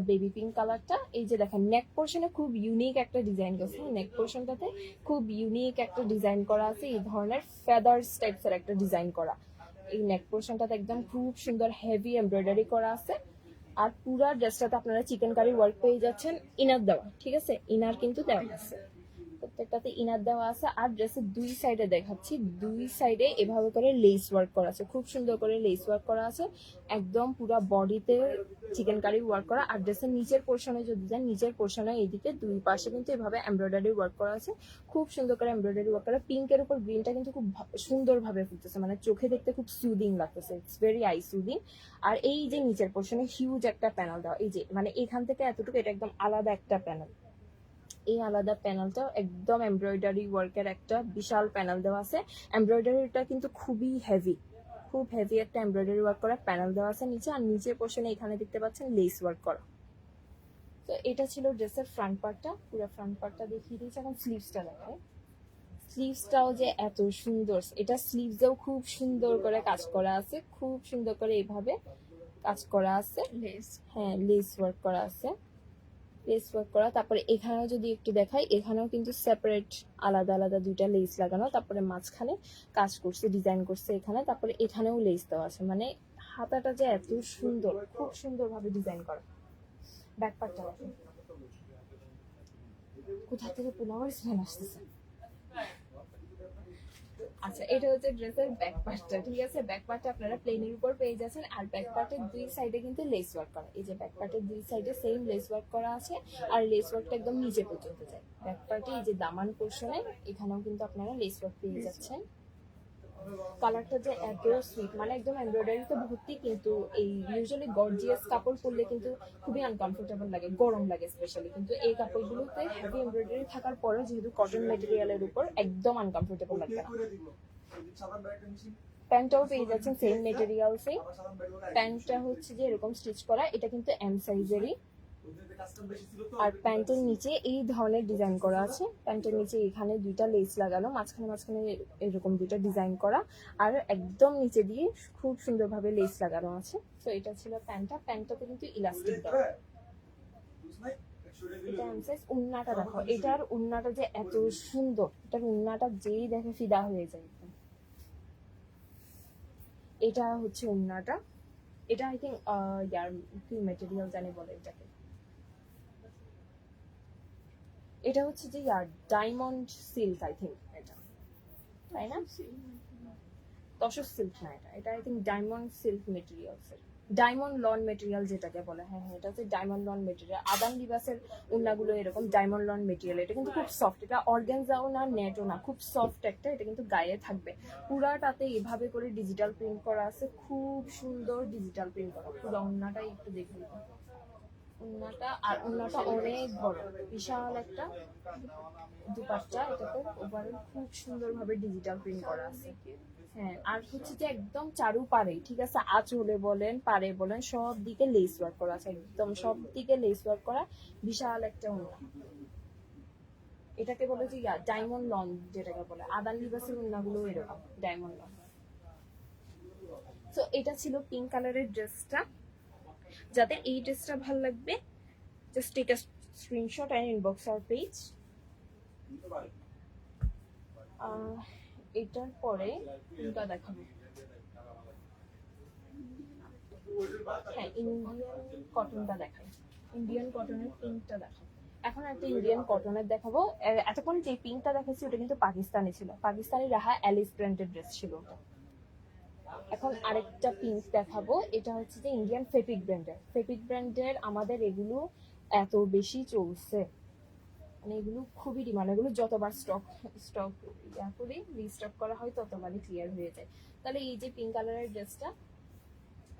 বেবি পিঙ্ক কালারটা। এই যে দেখেন নেক পোর্শনে খুব ইউনিক একটা ডিজাইন করছে, নেক পোর্শনটাতে খুব ইউনিক একটা ডিজাইন করা আছে, এই ধরনের ফেদার্স টাইপসের একটা ডিজাইন করা। এই নেক পোর্শনটাতে একদম খুব সুন্দর হেভি এমব্রয়ডারি করা আছে। আর পুরা ড্রেসটাতে আপনারা চিকেন কারি ওয়ার্ক পেয়ে যাচ্ছেন, ইনার দেওয়া, ঠিক আছে, ইনার কিন্তু দেওয়া আছে, প্রত্যেকটাতে ইনার দেওয়া আছে। আর ড্রেসের দুই সাইডে দেখাচ্ছি, দুই সাইডে এভাবে করে লেস ওয়ার্ক করা আছে, খুব সুন্দর করে লেস ওয়ার্ক করা আছে। একদম পুরো বডিতে চিকেন কারি ওয়ার্ক করা। আর ড্রেসের নিচের পোর্শনে যদি যান, নিচের পোর্শনে এইদিকে দুই পাশে কিন্তু এভাবে এমব্রয়ডারি ওয়ার্ক করা আছে, খুব সুন্দর করে এমব্রয়ডারি ওয়ার্ক করা। পিঙ্কের উপর গ্রিনটা কিন্তু খুব সুন্দরভাবে ফুটতেছে, মানে চোখে দেখতে খুব সুদিং লাগতেছে, ইটস ভেরি আই সুদিং। আর এই যে নিচের পোর্শনে হিউজ একটা প্যানেল দেওয়া, এই যে মানে এখান থেকে এতটুকু, এটা একদম আলাদা একটা প্যানেল। এই আলাদা প্যানেলটা একদম এমব্রয়ডারি ওয়ার্কের একটা বিশাল প্যানেল দেওয়া আছে। এমব্রয়ডারিটা কিন্তু খুবই হেভি, খুব হেভি একটা এমব্রয়ডারি ওয়ার্ক করা প্যানেল দেওয়া আছে নিচে। আর নিচের পোর্শনে এখানে দেখতে পাচ্ছেন লেস ওয়ার্ক করা। তো এটা ছিল ড্রেসের ফ্রন্ট পার্টটা, পুরো ফ্রন্ট পার্টটা দেখিয়ে দিয়েছি। এখন স্লিভসটা দেখায়। স্লিভসটাও যে এত সুন্দর, এটা স্লিভসেও খুব সুন্দর করে কাজ করা আছে, খুব সুন্দর করে এইভাবে কাজ করা আছে, লেস, হ্যাঁ লেস ওয়ার্ক করা আছে, লেস ওয়ার্ক করা। তারপরে এখানেও যদি একটু দেখাই, এখানেও কিন্তু সেপারেট আলাদা আলাদা দুইটা লেস লাগানো, তারপরে মাঝখানে কাজ করছে, ডিজাইন করছে এখানে, তারপরে এখানেও লেস দেওয়া আছে। মানে হাতাটা যে এত সুন্দর, খুব সুন্দরভাবে ডিজাইন করা। ব্যাক পার্টটা দেখেন, কোথা থেকে পোলাওয়ের স্মেল আসতেছে। আচ্ছা, এটা হচ্ছে ড্রেসের ব্যাক পার্টটা, ঠিক আছে। ব্যাক পার্টটা আপনারা প্লেনের উপর পেয়ে যাচ্ছেন। আর ব্যাক পার্টের দুই সাইডে কিন্তু লেস ওয়ার্ক করা, এই যে ব্যাক পার্টের দুই সাইডে সেম লেস ওয়ার্ক করা আছে। আর লেস ওয়ার্কটা একদম নিচে পর্যন্ত যায় ব্যাক পার্টে। এই যে দামান পোর্শনে এখানেও কিন্তু আপনারা লেস ওয়ার্ক পেয়ে যাচ্ছেন। কালারটা যে এত সুইট, মানে একদম এমব্রয়ডারিতে ভর্তি, কিন্তু এই ইউজুয়ালি গর্জিয়াস কাপড় পরলে কিন্তু খুবই আনকমফোর্টেবল লাগে, গরম লাগে স্পেশালি। কিন্তু এই কাপড়গুলোতে হেভি এমব্রয়ডারি থাকার পরেও যেহেতু কটন মেটেরিয়ালের উপর, একদম আনকমফোর্টেবল লাগবে না। প্যান্টটাও পেয়ে যাচ্ছেন সেম মেটেরিয়ালসে। প্যান্টটা হচ্ছে যে এরকম স্টিচ করা, এটা কিন্তু এম সাইজেরই। আর প্যান্টের নিচে এই ধরনের ডিজাইন করা আছে, প্যান্টের নিচে এখানে দুইটা লেস লাগানো, মাঝখানে মাঝখানে এরকম দুইটা ডিজাইন করা, আর একদম নিচে দিয়ে খুব সুন্দরভাবে লেস লাগানো আছে। তো এটা ছিল প্যান্টটা। প্যান্টটাতে কিন্তু ইলাস্টিক দেওয়া। এটা এম সাইজ। উন্নাটা দেখো, এটার উন্নাটা যে এত সুন্দর, এটার উন্নাটা যেই দেখে ফিদা হয়ে যায়। এটা হচ্ছে উন্নাটা, এটা আই থিঙ্ক ইয়ার কি ম্যাটেরিয়াল জানি বলে এটাকে, এটা হচ্ছে যে ইয়ার ডায়মন্ড সিল্ক আই থিঙ্ক এটা, তাই না? তসর সিল্ক না, এটা এটা I think diamond silk materials এর, ডায়মন্ড লন মেটেরিয়াল যেটাকে বলে। হ্যাঁ হ্যাঁ, এটা হচ্ছে ডায়মন্ড লন মেটেরিয়াল। আদান লিবাসের উন্নাগুলো এরকম ডায়মন্ড লন মেটেরিয়াল। এটা কিন্তু খুব সফট, এটা অর্গানজাও না নেটও না, খুব সফট একটা। এটা কিন্তু গায়ে থাকবে পুরাটাতে এভাবে করে ডিজিটাল প্রিন্ট করা আছে, খুব সুন্দর ডিজিটাল প্রিন্ট করা। পুরো উন্নাটাই একটু দেখে নিন, উন্নাটা, আর উন্নাটা অনেক বড়, বিশাল একটা দুপাট্টা। এটাতে ওভারঅল খুব সুন্দরভাবে ডিজিটাল প্রিন্ট করা আছে। হ্যাঁ, আর হচ্ছে যে একদম চারু পারে, ঠিক আছে, আঁচলে বলেন পারে বলেন সব দিকে লেস ওয়ার্ক করা আছে, একদম সব দিকে লেস ওয়ার্ক করা, বিশাল একটা ওড়না। এটাকে বলে যে ডায়মন্ড লন, যেটাকে বলে আদান লিবাসের ওড়নাগুলো এরকম ডায়মন্ড লন। তো এটা ছিল পিঙ্ক কালারের ড্রেসটা। যাদের এই ড্রেসটা ভালো লাগবে just take a screenshot and inbox our page. এটার পরে কোনটা দেখাবো? হ্যাঁ, ইন্ডিয়ান কটনটা দেখাই, ইন্ডিয়ান কটনের পিঙ্কটা দেখাবো। এখন একটা ইন্ডিয়ান কটনের দেখাবো। এতক্ষণ যে পিঙ্কটা দেখাচ্ছি ওটা কিন্তু পাকিস্তানি ছিল, পাকিস্তানি রাহা অ্যালিস ব্র্যান্ডের ড্রেস ছিল ওটা। এখন আরেকটা পিঙ্ক দেখাবো, এটা হচ্ছে যে ইন্ডিয়ান ফেব্রিক ব্র্যান্ডের। ফেব্রিক ব্র্যান্ডের আমাদের এগুলো এত বেশি চলছে, মানে এগুলো খুবই ডিমান্ড। এগুলো যতবার স্টক স্টক ইয়া করে রিস্টক করা হয় ততবারই ক্লিয়ার হয়ে যায়। তাহলে এই যে পিঙ্ক কালারের ড্রেসটা,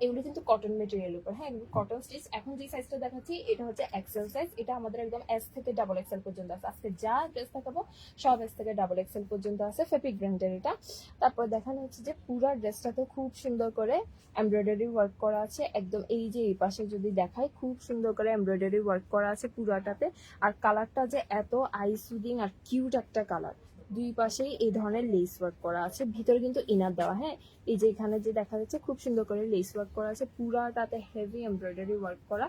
এগুলো কিন্তু কটন মেটেরিয়াল উপর। হ্যাঁ, এগুলো কটন স্টিচ। এখন যে সাইজটা দেখাচ্ছি এটা হচ্ছে এক্সেল সাইজ। এটা আমাদের একদম এস থেকে ডাবল এক্সেল পর্যন্ত আছে। আজকে যা ড্রেস দেখাবো সব এস থেকে ডাবল এক্সেল পর্যন্ত আছে, ফেব্রিক ব্র্যান্ডের এটা। তারপর দেখানো হচ্ছে যে পুরো ড্রেসটাতে খুব সুন্দর করে এমব্রয়ডারি ওয়ার্ক করা আছে, একদম এই যে এই পাশে যদি দেখাই খুব সুন্দর করে এমব্রয়ডারি ওয়ার্ক করা আছে পুরাটাতে। আর কালারটা যে এত আই সুদিং আর কিউট একটা কালার। দুই পাশেই এই ধরনের লেস ওয়ার্ক করা আছে, ভিতরে কিন্তু ইনার দেওয়া। হ্যাঁ, এই যে এখানে যে দেখা যাচ্ছে খুব সুন্দর করে লেস ওয়ার্ক করা আছে, পুরাটাতে হেভি এমব্রয়ডারি ওয়ার্ক করা।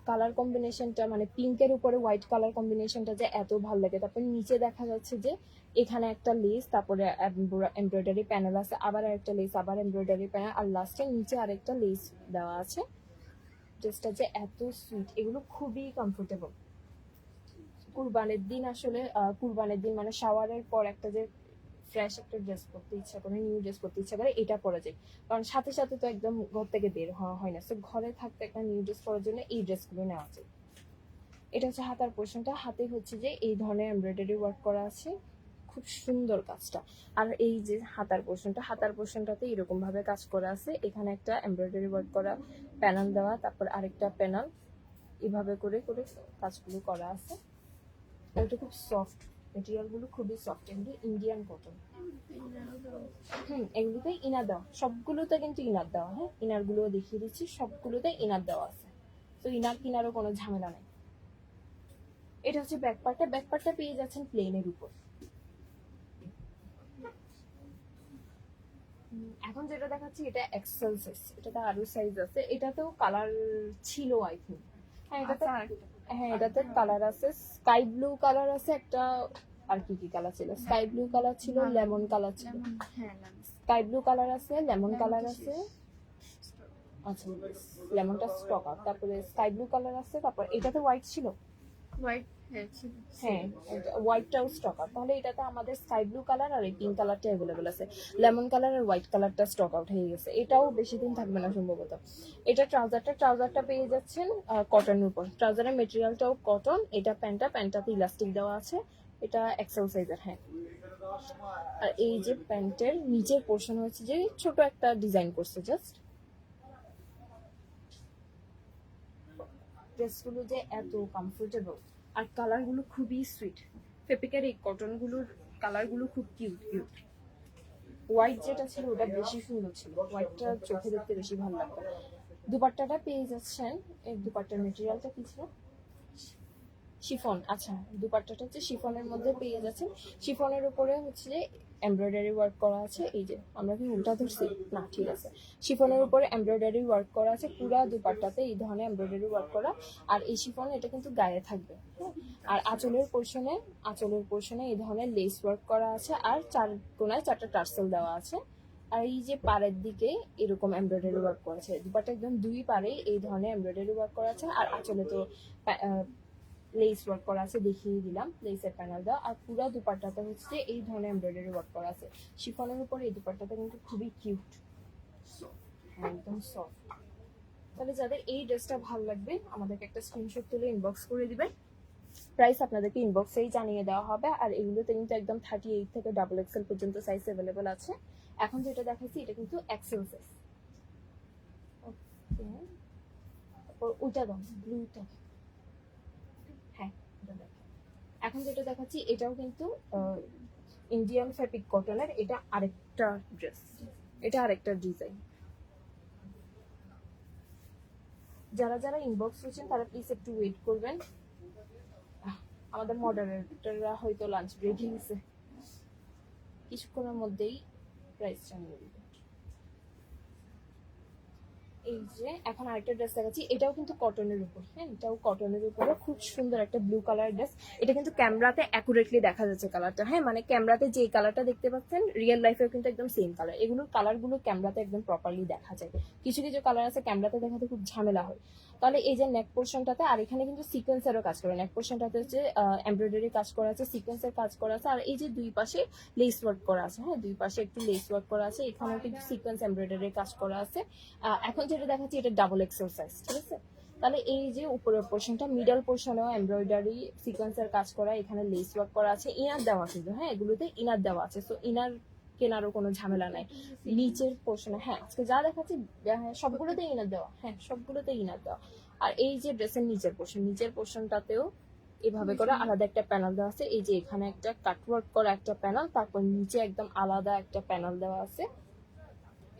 কালার কম্বিনেশনটা মানে পিঙ্কের উপরে হোয়াইট কালার কম্বিনেশনটা যে এত ভালো লাগে। তারপর নিচে দেখা যাচ্ছে যে এখানে একটা লেস, তারপরে এমব্রয়ডারি প্যানেল আছে, আবার একটা লেস, আবার এমব্রয়ডারি প্যানেল, আর লাস্টে নিচে আরেকটা লেস দেওয়া আছে। ড্রেসটা যে এত সুইট, এগুলো খুবই কমফোর্টেবল। কুরবানের দিন আসলে কুরবানের দিন মানে শাওয়ারের পর একটা যে ফ্রেশ একটা ড্রেস পরতে ইচ্ছা করে, নিউ ড্রেস পরতে ইচ্ছা করে, এটা পরা যায়। কারণ সাথে সাথে তো একদম ঘর থেকে বের হওয়া হয় না, তো ঘরে থাকতে একটা নিউ ড্রেস পরার জন্য এই ড্রেসগুলো নেওয়া যায়। এটা হচ্ছে হাতার পোর্শনটা, হাতে হচ্ছে যে এই ধরনের এমব্রয়ডারি ওয়ার্ক করা আছে, খুব সুন্দর কাজটা। আর এই যে হাতার পোর্শনটা, হাতার পোর্শনটাতে এরকম ভাবে কাজ করা আছে, এখানে একটা এমব্রয়ডারি ওয়ার্ক করা প্যানেল দেওয়া, তারপর আরেকটা প্যানেল, এভাবে করে করে কাজগুলো করা আছে। এটা খুব সফট, মেটেরিয়াল গুলো খুবই সফট, এগুলো ইন্ডিয়ান কটন। এগুলোতে ইনার দেওয়া, সবগুলোতে কিন্তু ইনার দেওয়া। হ্যাঁ, ইনার গুলো দেখিয়ে দিচ্ছি, সবগুলোতে ইনার দেওয়া আছে, তো ইনার কিনারও কোনো ঝামেলা নেই। এটা হচ্ছে ব্যাক পার্টটা, ব্যাক পার্টটা পেয়ে যাচ্ছেন প্লেনের উপর। এখন যেটা দেখাচ্ছি এটা এক্সেল সাইজ, এটাতে আরো সাইজ আছে, এটাতেও কালার ছিল আই থিঙ্ক। হ্যাঁ এটাতে, হ্যাঁ এটাতে কালার আছে, স্কাই ব্লু কালার আছে একটা, আর কি কি কালার ছিল, স্কাই ব্লু কালার ছিল, লেমন কালার ছিল, স্কাই ব্লু কালার আছে, লেমন কালার আছে, আচ্ছা লেমনটা স্টক আউট, তারপরে স্কাই ব্লু কালার আছে, তারপর এটাতে হোয়াইট ছিল, হ্যাঁ হোয়াইটটাও স্টক আউট। তাহলে এটাতে আমাদের স্কাই ব্লু কালার আর এই পিঙ্ক কালারটা অ্যাভেলেবেল আছে, লেমন কালার আর হোয়াইট কালারটা স্টক আউট হয়ে গেছে, এটাও বেশি দিন থাকবে না সম্ভবত। এটা ট্রাউজারটা পেয়ে যাচ্ছেন কটনের উপর, ট্রাউজারের মেটেরিয়ালটাও কটন। এটা প্যান্টটাতে ইলাস্টিক দেওয়া আছে, এটা এক্সেল সাইজের। হ্যাঁ, আর এই যে প্যান্টের নিচের পোর্শন হচ্ছে যে ছোট একটা ডিজাইন করছে জাস্ট। ড্রেসগুলো যে এত কমফোর্টেবল আর কালারগুলো খুবই সুইট, ফেব্রিকের এই কটনগুলোর কালারগুলো খুব কিউট কিউট। হোয়াইট যেটা ছিল ওটা বেশি সুন্দর ছিল, হোয়াইটটা চোখে দেখতে বেশি ভালো লাগতো। দুপাট্টাটা পেয়ে যাচ্ছেন, এই দুপাট্টার মেটেরিয়ালটা কি ছিল, শিফন। আচ্ছা, দুপাট্টাটা হচ্ছে শিফনের মধ্যে পেয়ে যাচ্ছেন, শিফনের উপরে হচ্ছে যে এমব্রয়ডারি ওয়ার্ক করা আছে। এই যে আমরা কি উল্টা ধরছি না, ঠিক আছে, শিফনের উপরে এমব্রয়ডারি ওয়ার্ক করা আছে, পুরা দুপাট্টাতে এই ধরনের এমব্রয়ডারি ওয়ার্ক করা। আর এই শিফন এটা কিন্তু গায়ে থাকবে। হ্যাঁ, আর আঁচলের পোর্শনে এই ধরনের লেস ওয়ার্ক করা আছে, আর চার কোনায় চারটা টার্সেল দেওয়া আছে। আর এই যে পাড়ের দিকে এরকম এমব্রয়ডারি ওয়ার্ক করা আছে, দুপাট্টা একদম দুই পাড়ে এই ধরনের এমব্রয়ডারি ওয়ার্ক করা আছে। আর আঁচলে তো লেস ওয়ার্ক করা আছে, দেখিয়ে দিলাম লেসের প্যানেল দেওয়া। আর পুরো দুপাট্টাতে হচ্ছে এই ধরনের এমব্রয়ডারি ওয়ার্ক করা আছে। শিফনের উপরে এই দুপাট্টাটা কিন্তু খুবই কিউট, একদম সফট। তাহলে যাদের এই ড্রেসটা ভালো লাগবে আমাদেরকে একটা স্ক্রিনশট তুলে ইনবক্স করে দিবেন। প্রাইস আপনাদেরকে ইনবক্সেই জানিয়ে দেওয়া হবে। আর এগুলোতে কিন্তু একদম 38 থেকে XXL পর্যন্ত সাইজ অ্যাভেলেবল আছে। এখন যেটা দেখাচ্ছি এটা কিন্তু এক্সেল সাইজ। ওকে, তারপর ওটা দাম ব্লুটা, হ্যাঁ এটা দেখো। এখন যেটা দেখাচ্ছি এটাও কিন্তু ইন্ডিয়ান ফ্যাব্রিক কটনের, এটা আরেকটা ড্রেস, এটা আরেকটা ডিজাইন। যারা যারা ইনবক্স করছেন তারা প্লিজ একটু ওয়েট করবেন, আমাদের মডারেটররা হয়তো লাঞ্চ ব্রেক নিয়েছে, কিছুক্ষণের মধ্যেই প্রাইস জানিয়ে দিবে। এই যে এখন আরেকটা ড্রেস দেখাচ্ছি, এটাও কিন্তু কটনের উপর, হ্যাঁ এটাও কটনের উপরে খুব সুন্দর একটা ব্লু কালার ড্রেস। এটা কিন্তু ক্যামেরাতে অ্যাকুরেটলি দেখা যাচ্ছে কালারটা, হ্যাঁ মানে ক্যামেরাতে যে কালারটা দেখতে পাচ্ছেন রিয়েল লাইফেও কিন্তু একদম সেম কালার। এগুলোর কালারগুলো ক্যামেরাতে একদম প্রপারলি দেখা যায়, কিছু কিছু কালার আছে ক্যামেরাতে দেখাতে খুব ঝামেলা হয়। তাহলে এই যে নেক পোর্শনটাতে, আর এখানে কিন্তু সিকোয়েন্সেরও কাজ করে, নেক পোর্শনটাতে হচ্ছে এমব্রয়ডারি কাজ করা আছে, সিকোয়েন্সের কাজ করা আছে। আর এই যে দুই পাশে লেস ওয়ার্ক করা আছে, হ্যাঁ দুই পাশে একটু লেস ওয়ার্ক করা আছে, এখানেও কিন্তু সিকোয়েন্স এমব্রয়ডারি কাজ করা আছে। এখন যেটা দেখাচ্ছি এটা ডাবল এক্সেল সাইজ, ঠিক আছে। তাহলে এই যে উপরের পোর্শনটা, মিডল পোর্শনেও এমব্রয়ডারি সিকোয়েন্সের কাজ করা, এখানে লেস ওয়ার্ক করা আছে, ইনার দেওয়া কিন্তু, হ্যাঁ এগুলোতে ইনার দেওয়া আছে, সো ইনার কেনারও কোনো ঝামেলা নাই। নিচের পোর্শনে, হ্যাঁ আজকে যা দেখাচ্ছি হ্যাঁ সবগুলোতে ইনার দেওয়া, হ্যাঁ সবগুলোতে ইনার দেওয়া। আর এই যে ড্রেসের নিচের পোর্শন, নিচের পোর্শনটাতেও এভাবে করে আলাদা একটা প্যানেল দেওয়া আছে। এই যে এখানে একটা কাটওয়ার্ক করা একটা প্যানেল, তারপর নিচে একদম আলাদা একটা প্যানেল দেওয়া আছে।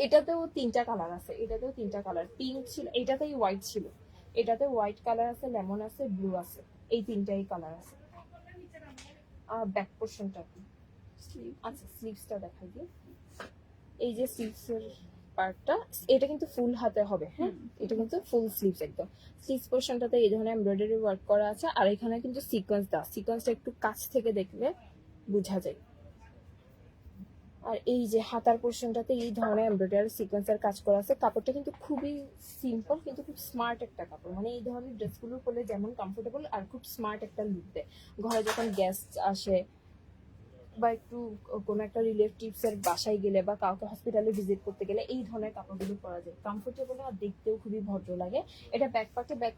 এটাতেও তিনটা কালার আছে, এটাতেও তিনটা কালার, পিঙ্ক ছিল, এটাতেই হোয়াইট ছিল, এটাতে হোয়াইট কালার আছে, লেমন আছে, ব্লু আছে, এই তিনটাই কালার আছে। আর ব্যাক পোর্শনটা কি, আচ্ছা স্লিভসটা দেখাই দিই। এই যে স্লিভসের পার্টটা, এটা কিন্তু ফুল হাতে হবে, হ্যাঁ এটা কিন্তু ফুল স্লিভস একদম। স্লিভস পোর্শনটাতে এই ধরনের এমব্রয়ডারি ওয়ার্ক করা আছে। আর এখানে কিন্তু সিকোয়েন্স দেওয়া, সিকোয়েন্সটা একটু কাছ থেকে দেখলে বোঝা যায়। আর এই যে হাতার পোর্শনটাতে এই ধরনের এমব্রয়ডারি সিকোয়েন্সের কাজ করা আছে। কাপড়টা কিন্তু খুবই সিম্পল কিন্তু খুব স্মার্ট একটা কাপড়, মানে এই ধরনের ড্রেসগুলো পরলে যেমন কমফোর্টেবল আর খুব স্মার্ট একটা লুক দেয়। ঘরে যখন গেস্ট আসে বা একটু কোনো একটা রিলেটিভস এর বাসায় গেলে বা কাউকে হসপিটালে ভিজিট করতে গেলে এই ধরনের কাপড়গুলো পরা যায়, কমফোর্টেবল আর দেখতেও খুবই ভদ্র লাগে। এটা ব্যাক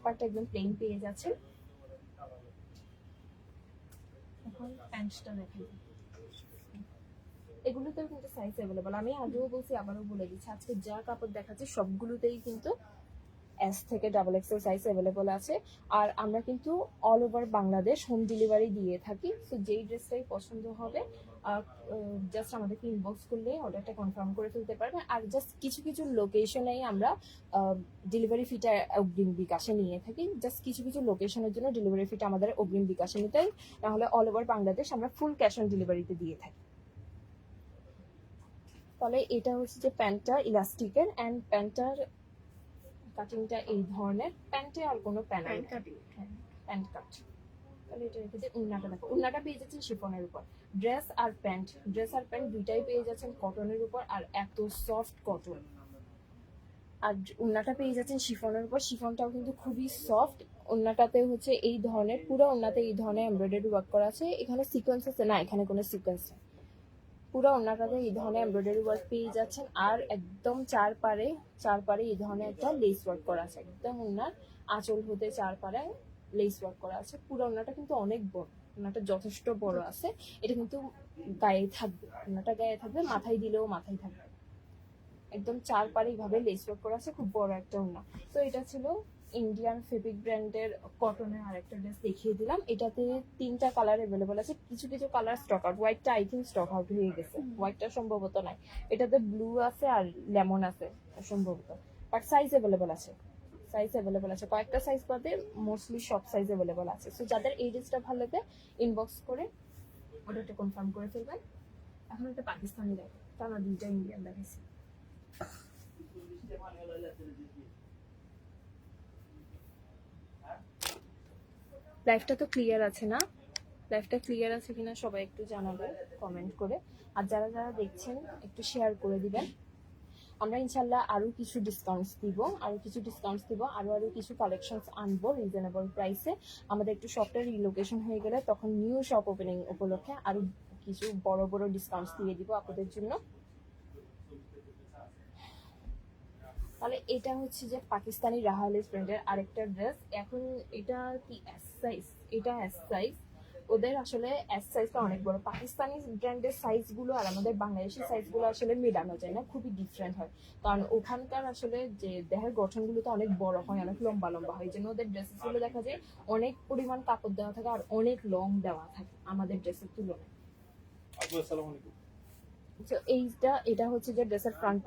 পার্টটা একদম প্লেন পেয়ে যাচ্ছে। এখন প্যান্টটা দেখাই, এগুলোতেও কিন্তু সাইজ অ্যাভেলেবল। আমি আগেও বলছি আবারও বলে দিচ্ছি, আজকে যা কাপড় দেখাচ্ছি সবগুলোতেই কিন্তু এস থেকে XXL সাইজ অ্যাভেলেবল আছে। আর আমরা কিন্তু all over Bangladesh home delivery দিয়ে থাকি। সো যেই ড্রেসটাই পছন্দ হবে জাস্ট আমাদেরকে ইনবক্স করলে অর্ডারটা কনফার্ম করে ফেলতে পারবেন। আর জাস্ট কিছু কিছু লোকেশনেই আমরা ডেলিভারি ফিটা অগ্রিম বিকাশে নিয়ে থাকি, জাস্ট কিছু কিছু লোকেশনের জন্য ডেলিভারি ফিটা আমাদের অগ্রিম বিকাশে নিতে হয়, নাহলে অল ওভার বাংলাদেশ আমরা ফুল ক্যাশ অন ডেলিভারিতে দিয়ে থাকি। তাহলে এটা হচ্ছে যে প্যান্টটা ইলাস্টিকের, অ্যান্ড প্যান্টটার কাটিংটা এই ধরনের, প্যান্টে আর কোনো প্যানেল প্যান্ট কাট। তাহলে এটা রেখেছে। উন্নাটা দেখো, উন্নাটা পেয়ে যাচ্ছেন শিফনের উপর। ড্রেস আর প্যান্ট দুইটাই পেয়ে যাচ্ছেন কটনের উপর, আর এত সফট কটন। আর উন্নাটা পেয়ে যাচ্ছেন শিফনের উপর, শিফনটাও কিন্তু খুবই সফট। ওন্নাটাতে হচ্ছে এই ধরনের, পুরো ওন্নাতে এই ধরনের এমব্রয়ডারি ওয়ার্ক করা আছে। এখানে সিকোয়েন্স আছে না, এখানে কোনো সিকোয়েন্স নেই, পুরো ওন্নাটাতে এই ধরনের এমব্রয়ডারি ওয়ার্ক পেয়ে যাচ্ছেন। আর একদম চারপারে এই ধরনের একটা লেস ওয়ার্ক করা আছে, একদম ওন্নার আঁচল হতে চারপারে লেস ওয়ার্ক করা আছে। পুরো ওন্নাটা কিন্তু অনেক বড়, ওন্নাটা যথেষ্ট বড় আছে। এটা কিন্তু গায়ে থাকবে, ওন্নাটা গায়ে থাকবে, মাথায় দিলেও মাথায় থাকবে, একদম চারপারে এইভাবে লেস ওয়ার্ক করা আছে, খুব বড় একটা ওন্না। তো এটা ছিল ইন্ডিয়ান ফেব্রিক ব্র্যান্ডের কটনের আরেকটা ড্রেস দেখিয়ে দিলাম। এটাতে তিনটা কালার অ্যাভেলেবল আছে, কিছু কিছু কালার স্টক আউট, হোয়াইটটা আই থিঙ্ক স্টক আউট হয়ে গেছে, হোয়াইটটা সম্ভবত নাই। এটাতে ব্লু আছে আর লেমন আছে সম্ভবত, বাট সাইজ অ্যাভেলেবল আছে, কয়েকটা সাইজ বাদে মোস্টলি সব সাইজ অ্যাভেলেবল আছে। সো যাদের এই ড্রেসটা ভালো লাগে ইনবক্স করে অর্ডারটা কনফার্ম করে ফেলবেন। এখন একটা পাকিস্তানি দেখো, তারা দুইটা ইন্ডিয়ান দেখাইছি। লাইফটা তো ক্লিয়ার আছে না? লাইফটা ক্লিয়ার আছে কিনা সবাই একটু জানাবে কমেন্ট করে, আর যারা যারা দেখছেন একটু শেয়ার করে দিবেন। আমরা ইনশাল্লাহ আরো কিছু ডিসকাউন্টস দিব, আরো কিছু কালেকশনস আনবো রিজনেবল প্রাইসে। আমাদের একটু শপটা রিলোকেশন হয়ে গেলে তখন নিউ শপ ওপেনিং উপলক্ষে আরো কিছু বড় বড় ডিসকাউন্টস দিয়ে দিব আপনাদের জন্য। তাহলে এটা হচ্ছে যে পাকিস্তানি রাহালিস ব্র্যান্ডের আরেকটা ড্রেস। এখন এটা কি এস সাইজ, এটা এস সাইজ। ওদের আসলে এস সাইজটা অনেক বড়। পাকিস্তানি ব্র্যান্ডের সাইজগুলো আর আমাদের বাংলাদেশি সাইজগুলো আসলে মেলানো যায় না, খুবই ডিফারেন্ট হয়। কারণ ওখানকার আসলে যে দেহের গঠনগুলো তো অনেক বড় হয়, অনেক লম্বা লম্বা হয়, এই জন্য ওদের ড্রেসেসগুলো দেখা যায় অনেক পরিমাণ কাপড় দেওয়া থাকে আর অনেক লং দেওয়া থাকে আমাদের ড্রেসের তুলনায়। আসসালামু আলাইকুম। তো এটা হচ্ছে যে ড্রেসের ফ্রন্ট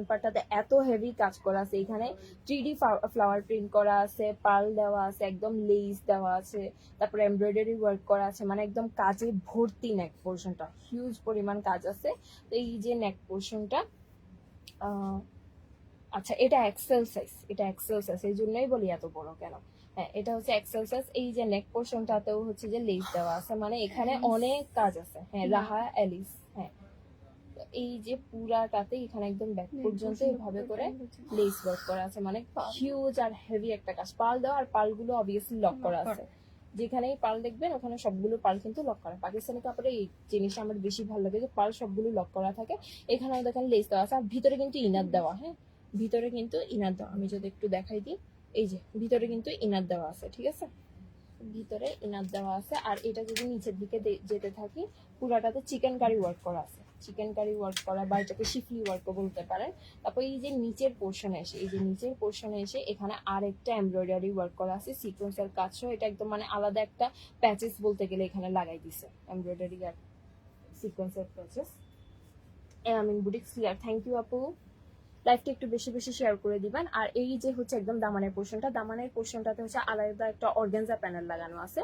পার্টটাতে এত হেভি কাজ করা আছে। এখানে 3D ফ্লাওয়ার প্রিন্ট করা আছে, পার্ল দেওয়া আছে, একদম লেস দেওয়া আছে, তারপরে এমব্রয়ডারি ওয়ার্ক করা আছে, মানে একদম কাজে ভর্তি নেক পোর্শনটা, হিউজ পরিমাণ কাজ আছে। তো এই যে নেক পোর্শনটা, আচ্ছা এটা এক্সেল সাইজ, এই জন্যই বলি এত বড় কেন। হ্যাঁ এটা হচ্ছে এক্সেল সাইজ। এই যে নেক পোর্শনটাতেও হচ্ছে যে লেস দেওয়া আছে, মানে এখানে অনেক কাজ আছে। হ্যাঁ রাহা এলিস। হ্যাঁ এই যে পুরাটাতে এখানে একদম ব্যাক পর্যন্ত এইভাবে করে লেস ওয়ার্ক করা আছে, মানে হিউজ আর হেভি একটা কাজ। পাল দেওয়া, আর পালগুলো অবভিয়াসলি লক করা আছে। যেখানেই পাল দেখবেন ওখানে সবগুলো পাল কিন্তু লক করা। পাকিস্তানি কাপড়ে এই জিনিসটা আমার বেশি ভালো লাগে যে পাল সবগুলো লক করা থাকে। এখানেও দেখেন লেস দেওয়া আছে, আর ভিতরে কিন্তু ইনার দেওয়া। হ্যাঁ ভিতরে কিন্তু ইনার দেওয়া, আমি যদি একটু দেখাই দিই, এই যে ভিতরে কিন্তু ইনার দেওয়া আছে, ঠিক আছে, ভিতরে ইনার দেওয়া আছে। আর এটা যদি নিচের দিকে যেতে থাকি, পুরাটাতে চিকেন কারি ওয়ার্ক করা আছে, চিকেন কারি ওয়ার্ক করা, বা এটাকে শিফলি ওয়ার্কও বলতে পারেন। তারপর এই যে নিচের পোর্শনে এসে, এখানে আর একটা এমব্রয়ডারি ওয়ার্ক করা আছে সিকোয়েন্সের কাজ সহ। এটা একদম মানে আলাদা একটা প্যাচেস বলতে গেলে এখানে লাগাই দিছে, এমব্রয়ডারি আর সিকোয়েন্সের patches. Amin boutiques clear, thank you আপু। লাইফটা একটু বেশি বেশি শেয়ার করে দিবেন। আর এই যে হচ্ছে একদম দামানের পোর্শনটাতে হচ্ছে আলাদা একটা অর্গানজা প্যানেল লাগানো আছে।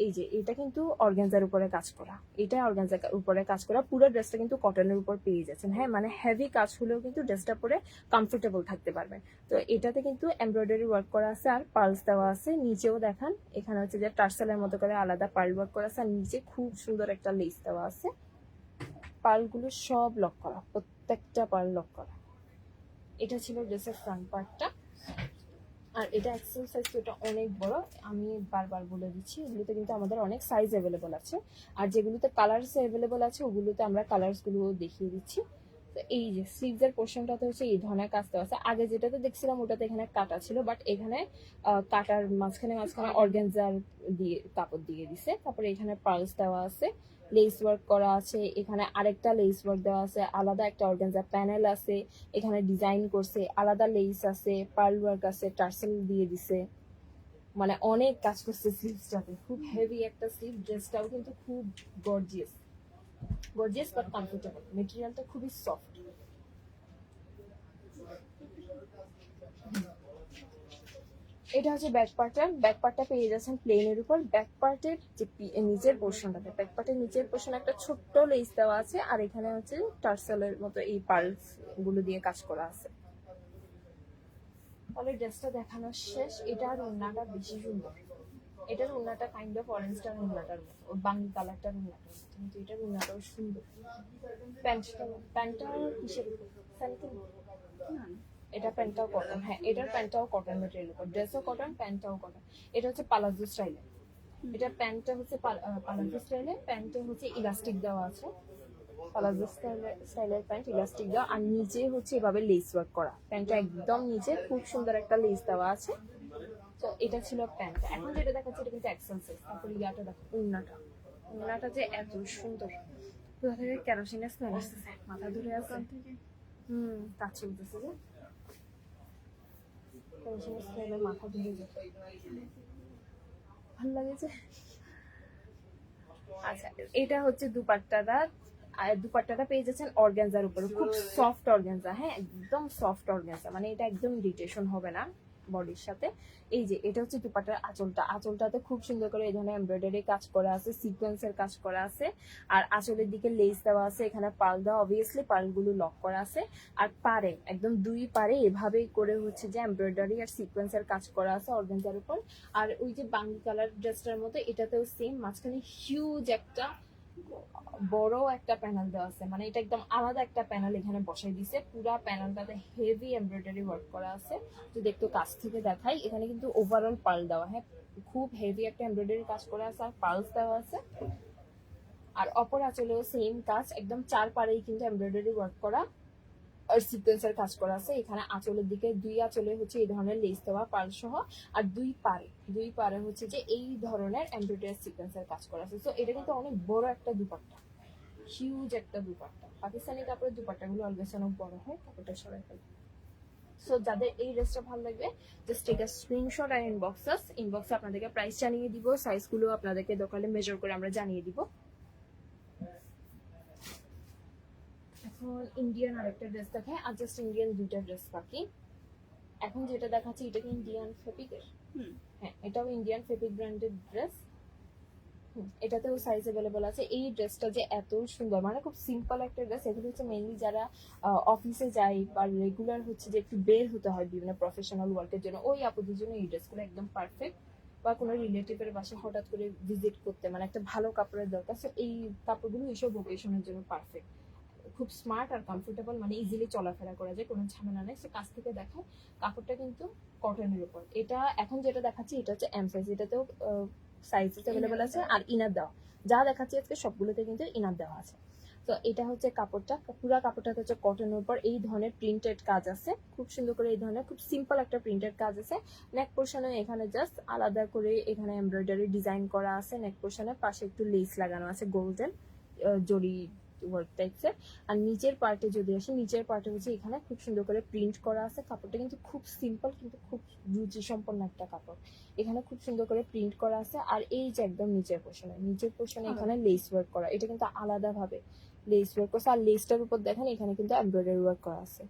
এই যে এটা কিন্তু অর্গানজার উপরে কাজ করা, পুরো ড্রেসটা কিন্তু কটনের উপর পেয়ে যাচ্ছেন। হ্যাঁ মানে হেভি কাজ হলেও কিন্তু ড্রেসটা পরে কমফোর্টেবল থাকতে পারবেন। তো এটাতে কিন্তু এমব্রয়ডারি ওয়ার্ক করা আছে আর পার্লস দেওয়া আছে। নিচেও দেখান, এখানে হচ্ছে যে টার্সেলের মতো করে আলাদা পার্ল ওয়ার্ক করা আছে, আর নিচে খুব সুন্দর একটা লেস দেওয়া আছে। পার্লগুলো সব লক করা, প্রত্যেকটা পার্ল লক করা। এটা ছিল ড্রেসের ফ্রন্ট পার্টটা। আর এটা এক্সেল সাইজ, তো এটা অনেক বড়, আমি বারবার বলে দিচ্ছি। এগুলোতে কিন্তু আমাদের অনেক সাইজ অ্যাভেলেবল আছে, আর যেগুলোতে কালার্স অ্যাভেলেবল আছে ওগুলোতে আমরা কালার্সগুলো দেখিয়ে দিচ্ছি। তো এই যে স্লিভসের পোর্শনটাতে হচ্ছে এই ধরনের কাজ দেওয়া আছে। আগে যেটাতে দেখছিলাম ওটাতে এখানে কাটা ছিল, বাট এখানে কাটার মাঝখানে অর্গানজার দিয়ে কাপড় দিয়ে দিছে। তারপরে এখানে পার্লস দেওয়া আছে, লেস ওয়ার্ক করা আছে, এখানে আরেকটা লেস ওয়ার্ক দেওয়া আছে, আলাদা একটা অর্গানজা প্যানেল আছে, এখানে ডিজাইন করছে, আলাদা লেস আছে, পার্ল ওয়ার্ক আছে, টার্সেল দিয়ে দিছে, মানে অনেক কাজ করছে স্লিভসটাতে। খুব হেভি একটা স্লিভ। ড্রেসটাও কিন্তু খুব গর্জিয়াস বাট কমফোর্টেবল, মেটেরিয়ালটা খুবই সফট। এটা হচ্ছে ব্যাক পার্টটা পেয়ে যাচ্ছেন প্লেনের উপর। ব্যাক পার্টের যে নিচের পোর্শন একটা ছোট্ট লেস দেওয়া আছে, আর এখানে হচ্ছে টার্সেলের মতো এই পার্লস গুলো দিয়ে কাজ করা আছে। তাহলে ড্রেসটা দেখানো শেষ। এটার ওড়নাটা বেশি সুন্দর, এটার ওড়নাটা কাইন্ড অফ অরেঞ্জটার ওড়নাটার মতো, বাঙ্গি কালারটার ওড়নাটার মতো, কিন্তু এটার ওড়নাটাও সুন্দর। প্যান্টটা কিসের উপর? এটা প্যান্টটাও কটন। হ্যাঁ এটার প্যান্টটাও কটন মেটেরিয়াল উপর, ড্রেসও কটন, প্যান্টটাও কটন। এটা হচ্ছে পালাজো স্টাইলে, এটা প্যান্টটা হচ্ছে পালাজো স্টাইলে, প্যান্টে হচ্ছে ইলাস্টিক দেওয়া আছে, পালাজো স্টাইলের প্যান্ট ইলাস্টিক দেওয়া, আর নিচে হচ্ছে এভাবে লেস ওয়ার্ক করা। প্যান্টটা একদম নিচে খুব সুন্দর একটা লেস দেওয়া আছে। তো এটা ছিল প্যান্ট। এখন যেটা দেখাচ্ছে এটা কিন্তু এক্সেল সাইজ। তারপর ইয়াটা দেখো, ওড়নাটা যে এত সুন্দর, কোথা থেকে কেরোসিনের স্মেল আসতেছে, মাথা ধরে আছে। কাছে উঠতেছে যে কেরোসিনের স্মেলে মাথা ধরে যায়, ভালো লাগে যে। আচ্ছা এটা হচ্ছে দুপাট্টাটা, আর দুপাট্টাটা পেয়ে যাচ্ছেন অর্গানজার উপরে, খুব সফট অর্গানজা। হ্যাঁ একদম সফট অর্গানজা, মানে এটা একদম ইরিটেশন হবে না। বডির সাথে। এই যে এটা হচ্ছে দুপাট্টার আঁচলটাতে খুব সুন্দর করে এই ধরনের এমব্রয়ডারি কাজ করা আছে, সিকোয়েন্সের কাজ করা আছে। আর আঁচলের দিকে লেস দেওয়া আছে, এখানে পার্ল দেওয়া, অবভিয়াসলি পার্লগুলো লক করা আছে। আর পারে একদম দুই পারে এভাবেই করে হচ্ছে যে এমব্রয়ডারি আর সিকোয়েন্সের কাজ করা আছে অর্গানজার উপর। আর ওই যে বাঙ্গি কালার ড্রেসটার মতো এটাতেও সেম, মাঝখানে হিউজ একটা বড় একটা প্যানেল দেওয়া আছে, মানে এটা একদম আলাদা একটা প্যানেল এখানে বসাই দিছে। পুরো প্যানেলটাতে হেভি এমব্রয়ডারি ওয়ার্ক করা আছে। যদি একটু কাছ থেকে দেখাই, এখানে কিন্তু ওভারঅল পার্ল দেওয়া, হ্যাঁ খুব হেভি একটা এমব্রয়ডারি কাজ করা আছে আর পার্লস দেওয়া আছে। আর অপর আঁচলেও সেম কাজ, একদম চার পারেই কিন্তু এমব্রয়ডারি ওয়ার্ক করা আর সিকোয়েন্সের কাজ করা আছে। এখানে আঁচলের দিকে দুই আঁচলে হচ্ছে এই ধরনের লেস দেওয়া পার্ল সহ, আর দুই পারে হচ্ছে যে এই ধরনের এমব্রয়ডারি সিকোয়েন্সের কাজ করা আছে। তো এটা কিন্তু অনেক বড় একটা দুপাট্টা, হিউজ একটা দুপাট্টা। পাকিস্তানি কাপড়ের দুপাট্টাগুলো অলওয়েজ অনেক বড় হয়, কাপড়টা সরাই ফেলে। সো যাদের এই ড্রেসটা ভালো লাগবে জাস্ট টেক আ স্ক্রিনশট আর ইনবক্সে আপনাদেরকে প্রাইস জানিয়ে দিব, সাইজগুলো আপনাদেরকে দোকানে মেজার করে আমরা জানিয়ে দিব। এখন ইন্ডিয়ান আরেকটা ড্রেস দেখায়, আর জাস্ট ইন্ডিয়ান দুইটা ড্রেস বাকি। এখন যেটা দেখাচ্ছি এটা কি ইন্ডিয়ান ফেব্রিকের? হ্যাঁ, এটাও ইন্ডিয়ান ফেব্রিক ব্র্যান্ডেড ড্রেস। এটাতেও সাইজ অ্যাভেলেবল আছে। এই ড্রেসটা যে এত সুন্দর, মানে খুব সিম্পল একটা ড্রেস। এগুলো হচ্ছে মেইনলি যারা অফিসে যায় বা রেগুলার হচ্ছে যে একটু বের হতে হয় বিভিন্ন প্রফেশনাল ওয়ার্কের জন্য, ওই আপুদের জন্য এই ড্রেসগুলো একদম পারফেক্ট। বা কোনো রিলেটিভের বাসায় হঠাৎ করে ভিজিট করতে, মানে একটা ভালো কাপড়ের দরকার, সো এই কাপড়গুলো এইসব ওকেশনের জন্য পারফেক্ট। খুব স্মার্ট আর কমফোর্টেবল, মানে ইজিলি চলাফেরা করা যায়, কোনো ঝামেলা নেই। সো কাছ থেকে দেখায়, কাপড়টা কিন্তু কটনের উপর। এটা এখন যেটা দেখাচ্ছি এটা হচ্ছে এম সাইজ, এটাতেও সাইজ অ্যাভেলেবল আছে আর ইনার দেওয়া। যা দেখাচ্ছি আজকে সবগুলোতে কিন্তু ইনার দেওয়া আছে। তো এটা হচ্ছে কাপড়টা, পুরা কাপড়টা হচ্ছে কটনের উপর এই ধরনের প্রিন্টেড কাজ আছে, খুব সুন্দর করে এই ধরনের খুব সিম্পল একটা প্রিন্টেড কাজ আছে। নেক পোর্শনে এখানে জাস্ট আলাদা করে এখানে এমব্রয়ডারি ডিজাইন করা আছে। নেক পোর্শনের পাশে একটু লেস লাগানো আছে গোল্ডেন জরি ওয়ার্ক টাইপসের। আর নিচের পার্টে যদি আসি, নিচের পার্টে হচ্ছে এখানে খুব সুন্দর করে প্রিন্ট করা আছে। কাপড়টা কিন্তু খুব সিম্পল কিন্তু খুব রুচি সম্পন্ন একটা কাপড়, এখানে খুব সুন্দর করে প্রিন্ট করা আছে। আর এই যে একদম নিচের পোর্শনে এখানে লেস ওয়ার্ক করা, এটা কিন্তু আলাদা ভাবে লেস ওয়ার্ক করছে। আর লেসটার উপর দেখেন এখানে কিন্তু এমব্রয়ডারি ওয়ার্ক করা আছে,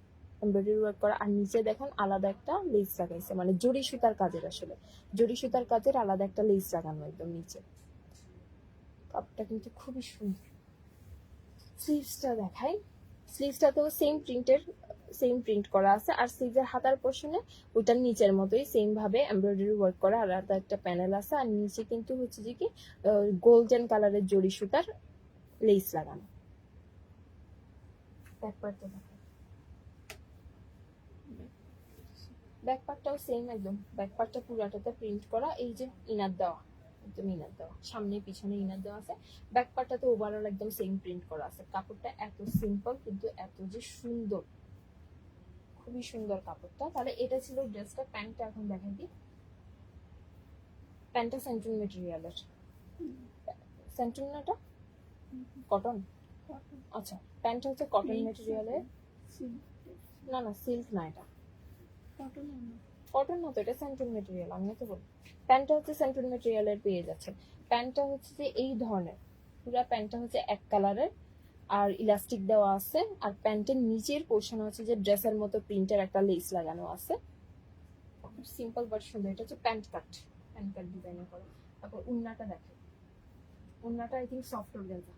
এমব্রয়ডারি ওয়ার্ক করা। আর নিচে দেখেন আলাদা একটা লেস লাগাইছে, মানে জরি সুতার কাজের, আসলে জরি সুতার কাজের আলাদা একটা লেস লাগানো একদম নিচে। কাপড়টা কিন্তু খুবই সুন্দর। স্লিভসটা দেখাই, স্লিভসটাতেও সেম প্রিন্ট করা আছে। আর স্লিভের হাতার পোর্শনে ওইটার নিচের মতোই সেম ভাবে এমব্রয়ডারি ওয়ার্ক করা আলাদা একটা প্যানেল আছে। আর নিচে কিন্তু হচ্ছে যে কি গোল্ডেন কালারের জরি সুতার লেস লাগানো। ব্যাক পার্টটাও সেম একদম, ব্যাক পার্টটা পুরাটাতে প্রিন্ট করা, এই যে ইনার দেওয়া, একদম ইনার দেওয়া, সামনে পিছনে ইনার দেওয়া আছে। ব্যাক পার্টটাতে ওভারঅল একদম সেম প্রিন্ট করা আছে। কাপড়টা এত সিম্পল কিন্তু এত যে সুন্দর, খুবই সুন্দর কাপড়টা। তাহলে এটা ছিল ড্রেসটা। প্যান্টটা এখন দেখাই দিই। প্যান্টটা সেন্টুন মেটেরিয়ালের, সেন্টুন না, এটা কটন। আচ্ছা, প্যান্টটা হচ্ছে কটন মেটেরিয়ালের। না না, সিল্ক না, এটা কটন না তো, এটা সেন্টুন মেটেরিয়াল। আমি তো বলি প্যান্টটা হচ্ছে সেন্টুন মেটেরিয়ালের পেয়ে যাচ্ছে। প্যান্টটা হচ্ছে যে এই ধরনের, পুরো প্যান্টটা হচ্ছে এক কালারের আর ইলাস্টিক দেওয়া আছে। আর প্যান্টের নিচের পোর্শন হচ্ছে যে ড্রেসের মতো প্রিন্টের একটা লেস লাগানো আছে। খুব সিম্পল বাট সুন্দর। এটা হচ্ছে প্যান্ট কাট ডিজাইন করা। তারপর উন্নাটা দেখে, উন্নাটা I think soft organza,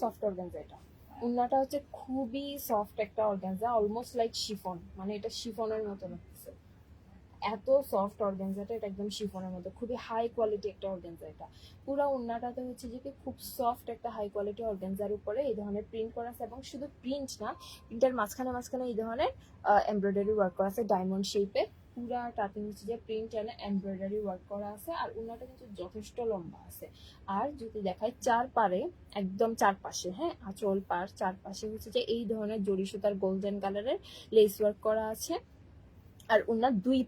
soft organza. এটা উন্নাটা হচ্ছে খুবই সফট একটা অর্গানজা, অলমোস্ট লাইক শিফন, মানে এটা শিফনের মতো লাগছে। এত সফট অর্গানজাটা, এটা একদম শিফনের মতো, খুবই হাই কোয়ালিটি একটা অর্গানজা। এটা পুরো উন্নাটাতে হচ্ছে যে কি খুব সফট একটা হাই কোয়ালিটি অর্গানজার উপরে এই ধরনের প্রিন্ট করা আছে। এবং শুধু প্রিন্ট না, প্রিন্টের মাঝখানে এই ধরনের এমব্রয়ডারি ওয়ার্ক করা আছে ডায়মন্ড শেপে। পুরাটাতে হচ্ছে যে প্রিন্ট এন্ড এমব্রয়ডারি ওয়ার্ক করা আছে। আর উন্নাটা কিন্তু যথেষ্ট লম্বা আছে। আর যদি দেখায় চার পারে, একদম চারপাশে, হ্যাঁ আঁচল পার চারপাশে হচ্ছে যে এই ধরনের জরি সুতার গোল্ডেন কালারের লেস ওয়ার্ক করা আছে। আর ওনার দুই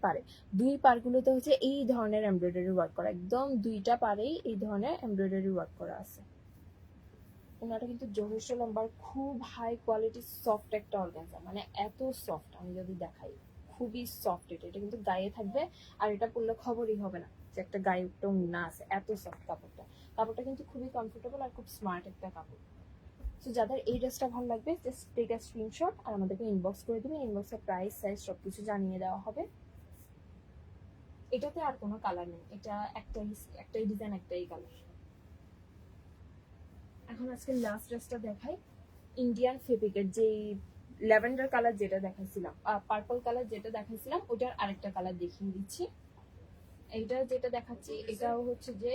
পারগুলোতে হচ্ছে এই ধরনের এমব্রয়ডারি ওয়ার্ক করা, একদম দুইটা পারেই এই ধরনের এমব্রয়ডারি ওয়ার্ক করা আছে। ওনাটা কিন্তু যথেষ্ট লম্বা, খুব হাই কোয়ালিটি সফট একটা অর্গানজা, মানে এত সফট আমি যদি দেখাই, খুবই সফট। এটা কিন্তু গায়ে থাকবে, আর এটা পরলে খবরই হবে না যে একটা গায়ে একটা উন্না আছে, এত সফট কাপড়টা। কাপড়টা কিন্তু খুবই কমফোর্টেবল আর খুব স্মার্ট একটা কাপড়। তো যাদের এই ড্রেসটা ভালো লাগবে জাস্ট টেক আ স্ক্রিনশট আর আমাদেরকে ইনবক্স করে দিবেন, ইনবক্সে প্রাইস সাইজ সব কিছু জানিয়ে দেওয়া হবে। এটাতে আর কোনো কালার নেই, এটা একটাই ডিজাইন, একটাই কালার। এখন আজকে লাস্ট ড্রেসটা দেখাই, ইন্ডিয়ান ফেব্রিকের যেই ল্যাভেন্ডার কালার যেটা দেখাইছিলাম, পার্পল কালার যেটা দেখাইছিলাম ওটার আরেকটা কালার দেখিয়ে দিচ্ছি। এইটা যেটা দেখাচ্ছি এটাও হচ্ছে যে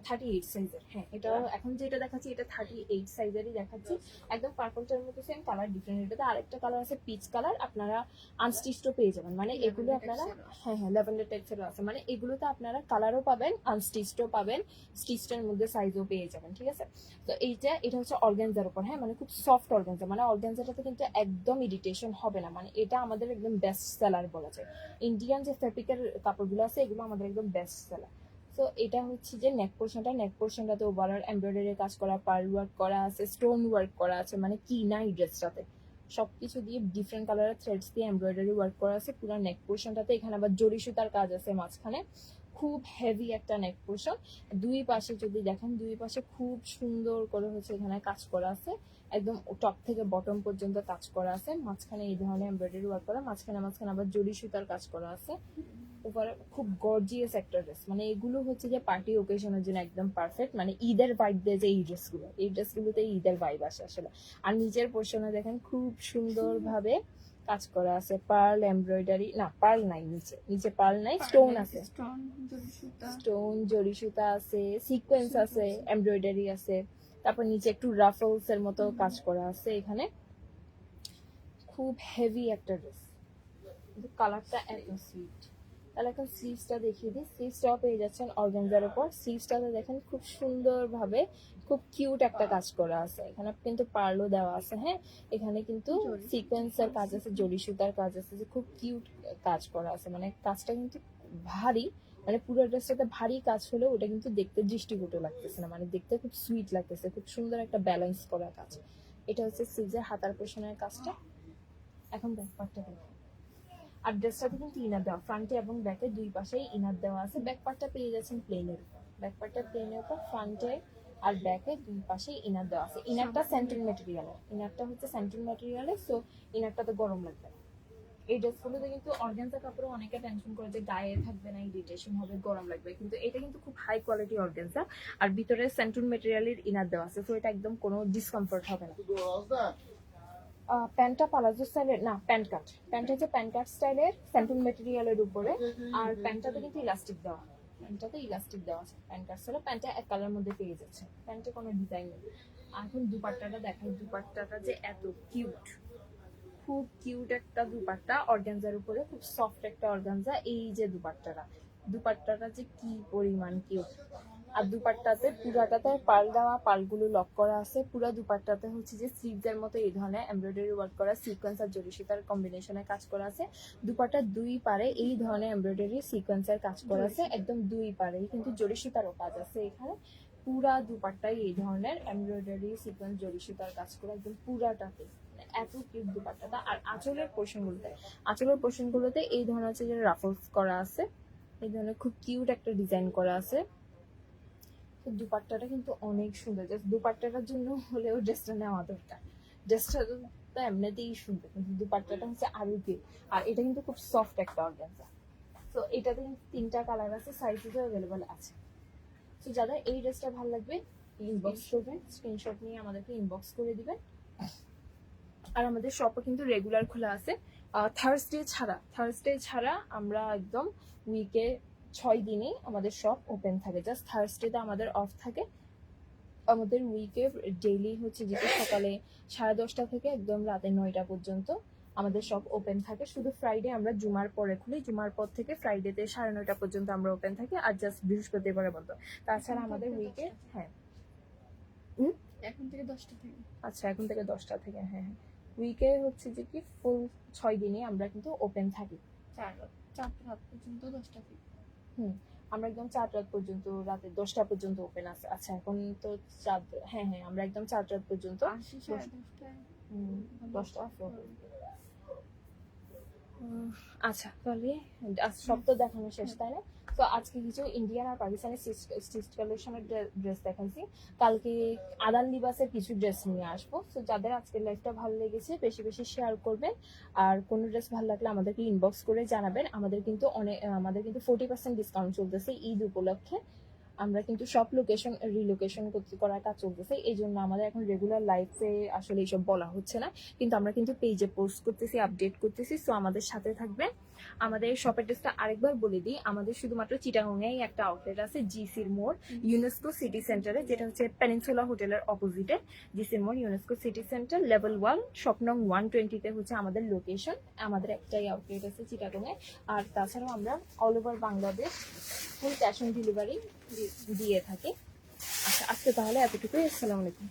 38 সাইজের, হ্যাঁ এটা এখন যেটা দেখাচ্ছি এটা 38 সাইজেরই দেখাচ্ছি, একদম পার্পলটার মতো সেম, কালার ডিফারেন্ট। এটাতে আরেকটা কালার আছে পিচ কালার, আপনারা আনস্টিচডও পেয়ে যাবেন, মানে এগুলো আপনারা হ্যাঁ হ্যাঁ ল্যাভেন্ডার টাইপসেরও আছে, মানে এগুলোতে আপনারা কালারও পাবেন, আনস্টিচডও পাবেন, স্টিচটার মধ্যে সাইজও পেয়ে যাবেন, ঠিক আছে। তো এটা হচ্ছে অর্গানজার উপর, হ্যাঁ মানে খুব সফট অর্গানজা, মানে অর্গানজাটাতে কিন্তু একদম ইরিটেশন হবে না, মানে এটা আমাদের একদম বেস্ট সেলার বলা যায়। ইন্ডিয়ান যে ফেব্রিকের কাপড়গুলো আছে এগুলো আমাদের একদম বেস্ট সেলার। তো এটা হচ্ছে যে নেক পোর্শনটাতে ওভারঅল এমব্রয়ডারি কাজ করা, পার্ল ওয়ার্ক করা আছে, স্টোন ওয়ার্ক করা আছে, মানে কি না এই ড্রেসটাতে সবকিছু দিয়ে ডিফারেন্ট কালারের থ্রেডস দিয়ে এমব্রয়ডারি ওয়ার্ক করা আছে পুরো নেক পোর্শনটাতে। এখানে আবার জরি সুতার কাজ আছে মাঝখানে, খুব হেভি একটা নেক পোর্শন। দুই পাশে যদি দেখেন, দুই পাশে খুব সুন্দর করে হচ্ছে এখানে কাজ করা আছে, একদম টপ থেকে বটম পর্যন্ত কাজ করা আছে, মাঝখানে এই ধরনের এমব্রয়ডারি ওয়ার্ক করা, মাঝখানে আবার জরি সুতার কাজ করা আছে উপরে। খুব গর্জিয়াস একটা ড্রেস, মানে এগুলো হচ্ছে যে পার্টি ওকেশনের জন্য একদম পারফেক্ট, মানে ঈদের ভাইব দেয় যে এই ড্রেসগুলোতে ঈদের ভাইব আসে আসলে। আর নিচের পোর্শনে দেখেন খুব সুন্দরভাবে কাজ করা আছে, পার্ল এমব্রয়ডারি, না পার্ল নাই, নিচে পার্ল নাই, স্টোন আছে, স্টোন জরি সুতা আছে, সিকোয়েন্স আছে, এমব্রয়ডারি আছে, তারপর নিচে একটু রাফলস এর মতো কাজ করা আছে এখানে। খুব হেভি একটা ড্রেস, কালারটা এত সুইট। তাহলে এখন স্লিভসটা দেখিয়ে দিই, স্লিভসটাও পেয়ে যাচ্ছেন অর্গানজার উপর। স্লিভসটাতে দেখেন খুব সুন্দরভাবে খুব কিউট একটা কাজ করা আছে, এখানে কিন্তু পার্লও দেওয়া আছে, হ্যাঁ এখানে কিন্তু সিকোয়েন্সের কাজ আছে, জরি সুতার কাজ আছে, যে খুব কিউট কাজ করা আছে, মানে কাজটা কিন্তু ভারী, মানে পুরো ড্রেসটাতে ভারী কাজ হলেও ওটা কিন্তু দেখতে দৃষ্টিকটু লাগতেছে না, মানে দেখতে খুব সুইট লাগতেছে, খুব সুন্দর একটা ব্যালেন্স করা কাজ। এটা হচ্ছে স্লিভসের হাতার পেছনের কাজটা। এখন ব্যাক পার্টটা দেখুন, আর ড্রেসটাতে কিন্তু ইনার দেওয়া, ফ্রন্টে এবং ব্যাকে দুই পাশেই ইনার দেওয়া আছে। ব্যাক পার্টটা পেয়ে যাচ্ছেন প্লেনের উপর, ব্যাক পার্টটা প্লেনের উপর, ফ্রন্টে আর ব্যাকে দুই পাশেই ইনার দেওয়া আছে। ইনারটা স্যান্টিন ম্যাটেরিয়ালের, ইনারটা হচ্ছে স্যান্টিন ম্যাটেরিয়ালের, সো ইনারটাতে গরম লাগবে না। এই ড্রেসগুলোতে কিন্তু অর্গানজা কাপড়ে অনেকে টেনশন করে যে গায়ে থাকবে না, ইরিটেশন হবে, গরম লাগবে, কিন্তু এটা কিন্তু খুব হাই কোয়ালিটি অর্গানজা, আর ভিতরে স্যান্টিন ম্যাটেরিয়ালের ইনার দেওয়া আছে, সো এটা একদম কোনো ডিসকমফোর্ট হবে না। প্যান্টটা পালাজো স্টাইলের না, প্যান্ট হচ্ছে প্যান্ট কাট স্টাইলের স্যান্টুন ম্যাটেরিয়ালের উপরে, আর প্যান্টটাতে কিন্তু ইলাস্টিক দেওয়া, প্যান্টটাতে ইলাস্টিক দেওয়া আছে, প্যান্ট কাট স্টাইলে প্যান্টটা এক কালার মধ্যে পেয়ে যাচ্ছে, প্যান্টে কোনো ডিজাইন নেই। এখন দুপাট্টাটা দেখাই, দুপাট্টাটা যে এত কিউট, খুব কিউট একটা দুপাট্টা অর্গানজার উপরে, খুব সফট একটা অর্গানজা। এই যে দুপাট্টাটা যে কি পরিমাণ কিউট, আর দুপাট্টাতে পুরাটাতে পার্ল দেওয়া, পার্লগুলো লক করা আছে, পুরো দুপাট্টাতে হচ্ছে যে স্লিভসের মতো এই ধরনের এমব্রয়ডারি ওয়ার্ক করা, সিকোয়েন্স আর জরি সুতার কম্বিনেশনে কাজ করা আছে। দুপাট্টার দুই পারে এই ধরনের এমব্রয়ডারি সিকোয়েন্সের কাজ করা আছে, একদম দুই পারে কিন্তু জরি সুতারও কাজ আছে এখানে। পুরা দুপাট্টায় এই ধরনের এমব্রয়ডারি সিকোয়েন্স জরি সুতার কাজ করা, একদম পুরাটাতে এত কিউট দুপাট্টাটা। আর আঁচলের পোর্শনগুলোতে এই ধরনের হচ্ছে যে রাফলস করা আছে, এই ধরনের খুব কিউট একটা ডিজাইন করা আছে। দুপাট্টাটা কিন্তু অনেক সুন্দর, জাস্ট দুপাট্টাটার জন্য হলেও ড্রেসটা নেওয়া দরকার। ড্রেসটা তো এমনিতেই সুন্দর, কিন্তু দুপাট্টাটা হচ্ছে আরো কি। আর এটা কিন্তু খুব সফট একটা অর্গানজা। তো এটাতে কিন্তু 3টা কালার আছে, সাইজেসও অ্যাভেলেবল আছে। তো যাদের এই ড্রেসটা ভালো লাগবে ইনবক্স করবেন, স্ক্রিনশট নিয়ে আমাদেরকে ইনবক্স করে দিবেন। আর আমাদের শপও কিন্তু রেগুলার খোলা আছে, থার্সডে ছাড়া আমরা একদম উইকে 6 দিনই আমাদের শপ ওপেন থাকে, জাস্ট থার্সডেতে আমাদের অফ থাকে। আমাদের উইকে ডেইলি হচ্ছে যেটা সকালে 10:30 থেকে একদম রাতে 9টা পর্যন্ত আমাদের শপ ওপেন থাকে। শুধু ফ্রাইডে আমরা জুমার পরে খুলি, জুমার পর থেকে ফ্রাইডেতে 9:30 পর্যন্ত আমরা ওপেন থাকি, আর জাস্ট বৃহস্পতিবারে বন্ধ। তাছাড়া আমাদের উইকে হ্যাঁ এখন থেকে 10টা থেকে, আচ্ছা এখন থেকে 10টা থেকে, হ্যাঁ উইকে হচ্ছে যে কি ফুল 6 দিনই আমরা কিন্তু ওপেন থাকি, 4টা রাত পর্যন্ত, 10টা থেকে। আমরা একদম 4 রাত পর্যন্ত, রাতে 10টা পর্যন্ত ওপেন আছে। আচ্ছা এখন তো হ্যাঁ আমরা একদম 4 রাত পর্যন্ত, 10টায় 10টা আচ্ছা তাহলে আজ সব তো দেখানো শেষ, তাই না? তো আজকে কিছু ইন্ডিয়ান আর পাকিস্তানি স্টিচ কালেকশনের ড্রেস দেখাচ্ছি। কালকে আদান লিবাসের কিছু ড্রেস নিয়ে আসবো। তো যাদের আজকের লাইফটা ভালো লেগেছে বেশি বেশি শেয়ার করবেন। আর কোনো ড্রেস ভালো লাগলে আমাদেরকে ইনবক্স করে জানাবেন। আমাদের কিন্তু 40% ডিসকাউন্ট চলতেছে ঈদ উপলক্ষে। আমরা কিন্তু সব লোকেশন রিলোকেশন করার কাজ চলতেছে, এই জন্য আমাদের এখন রেগুলার লাইফে আসলে এইসব বলা হচ্ছে না, কিন্তু আমরা কিন্তু পেজে পোস্ট করতেছি, আপডেট করতেছি। সো আমাদের সাথে থাকবেন। আমাদের শপ অ্যাড্রেসটা আরেকবার বলে দিই, আমাদের শুধুমাত্র চিটাগংয়েই একটা আউটলেট আছে, জিসির মোড় ইউনেস্কো সিটি সেন্টারে, যেটা হচ্ছে পেনিনসুলা হোটেলের অপোজিটে। জিসির মোড় UNESCO city centre level 1 shop নং 120-তে হচ্ছে আমাদের লোকেশন। আমাদের একটাই আউটলেট আছে চিটাগংয়ে। আর তাছাড়াও আমরা all over Bangladesh full cash on delivery দিয়ে থাকি। আচ্ছা আজকে তাহলে এতটুকুই। আসসালামু আলাইকুম।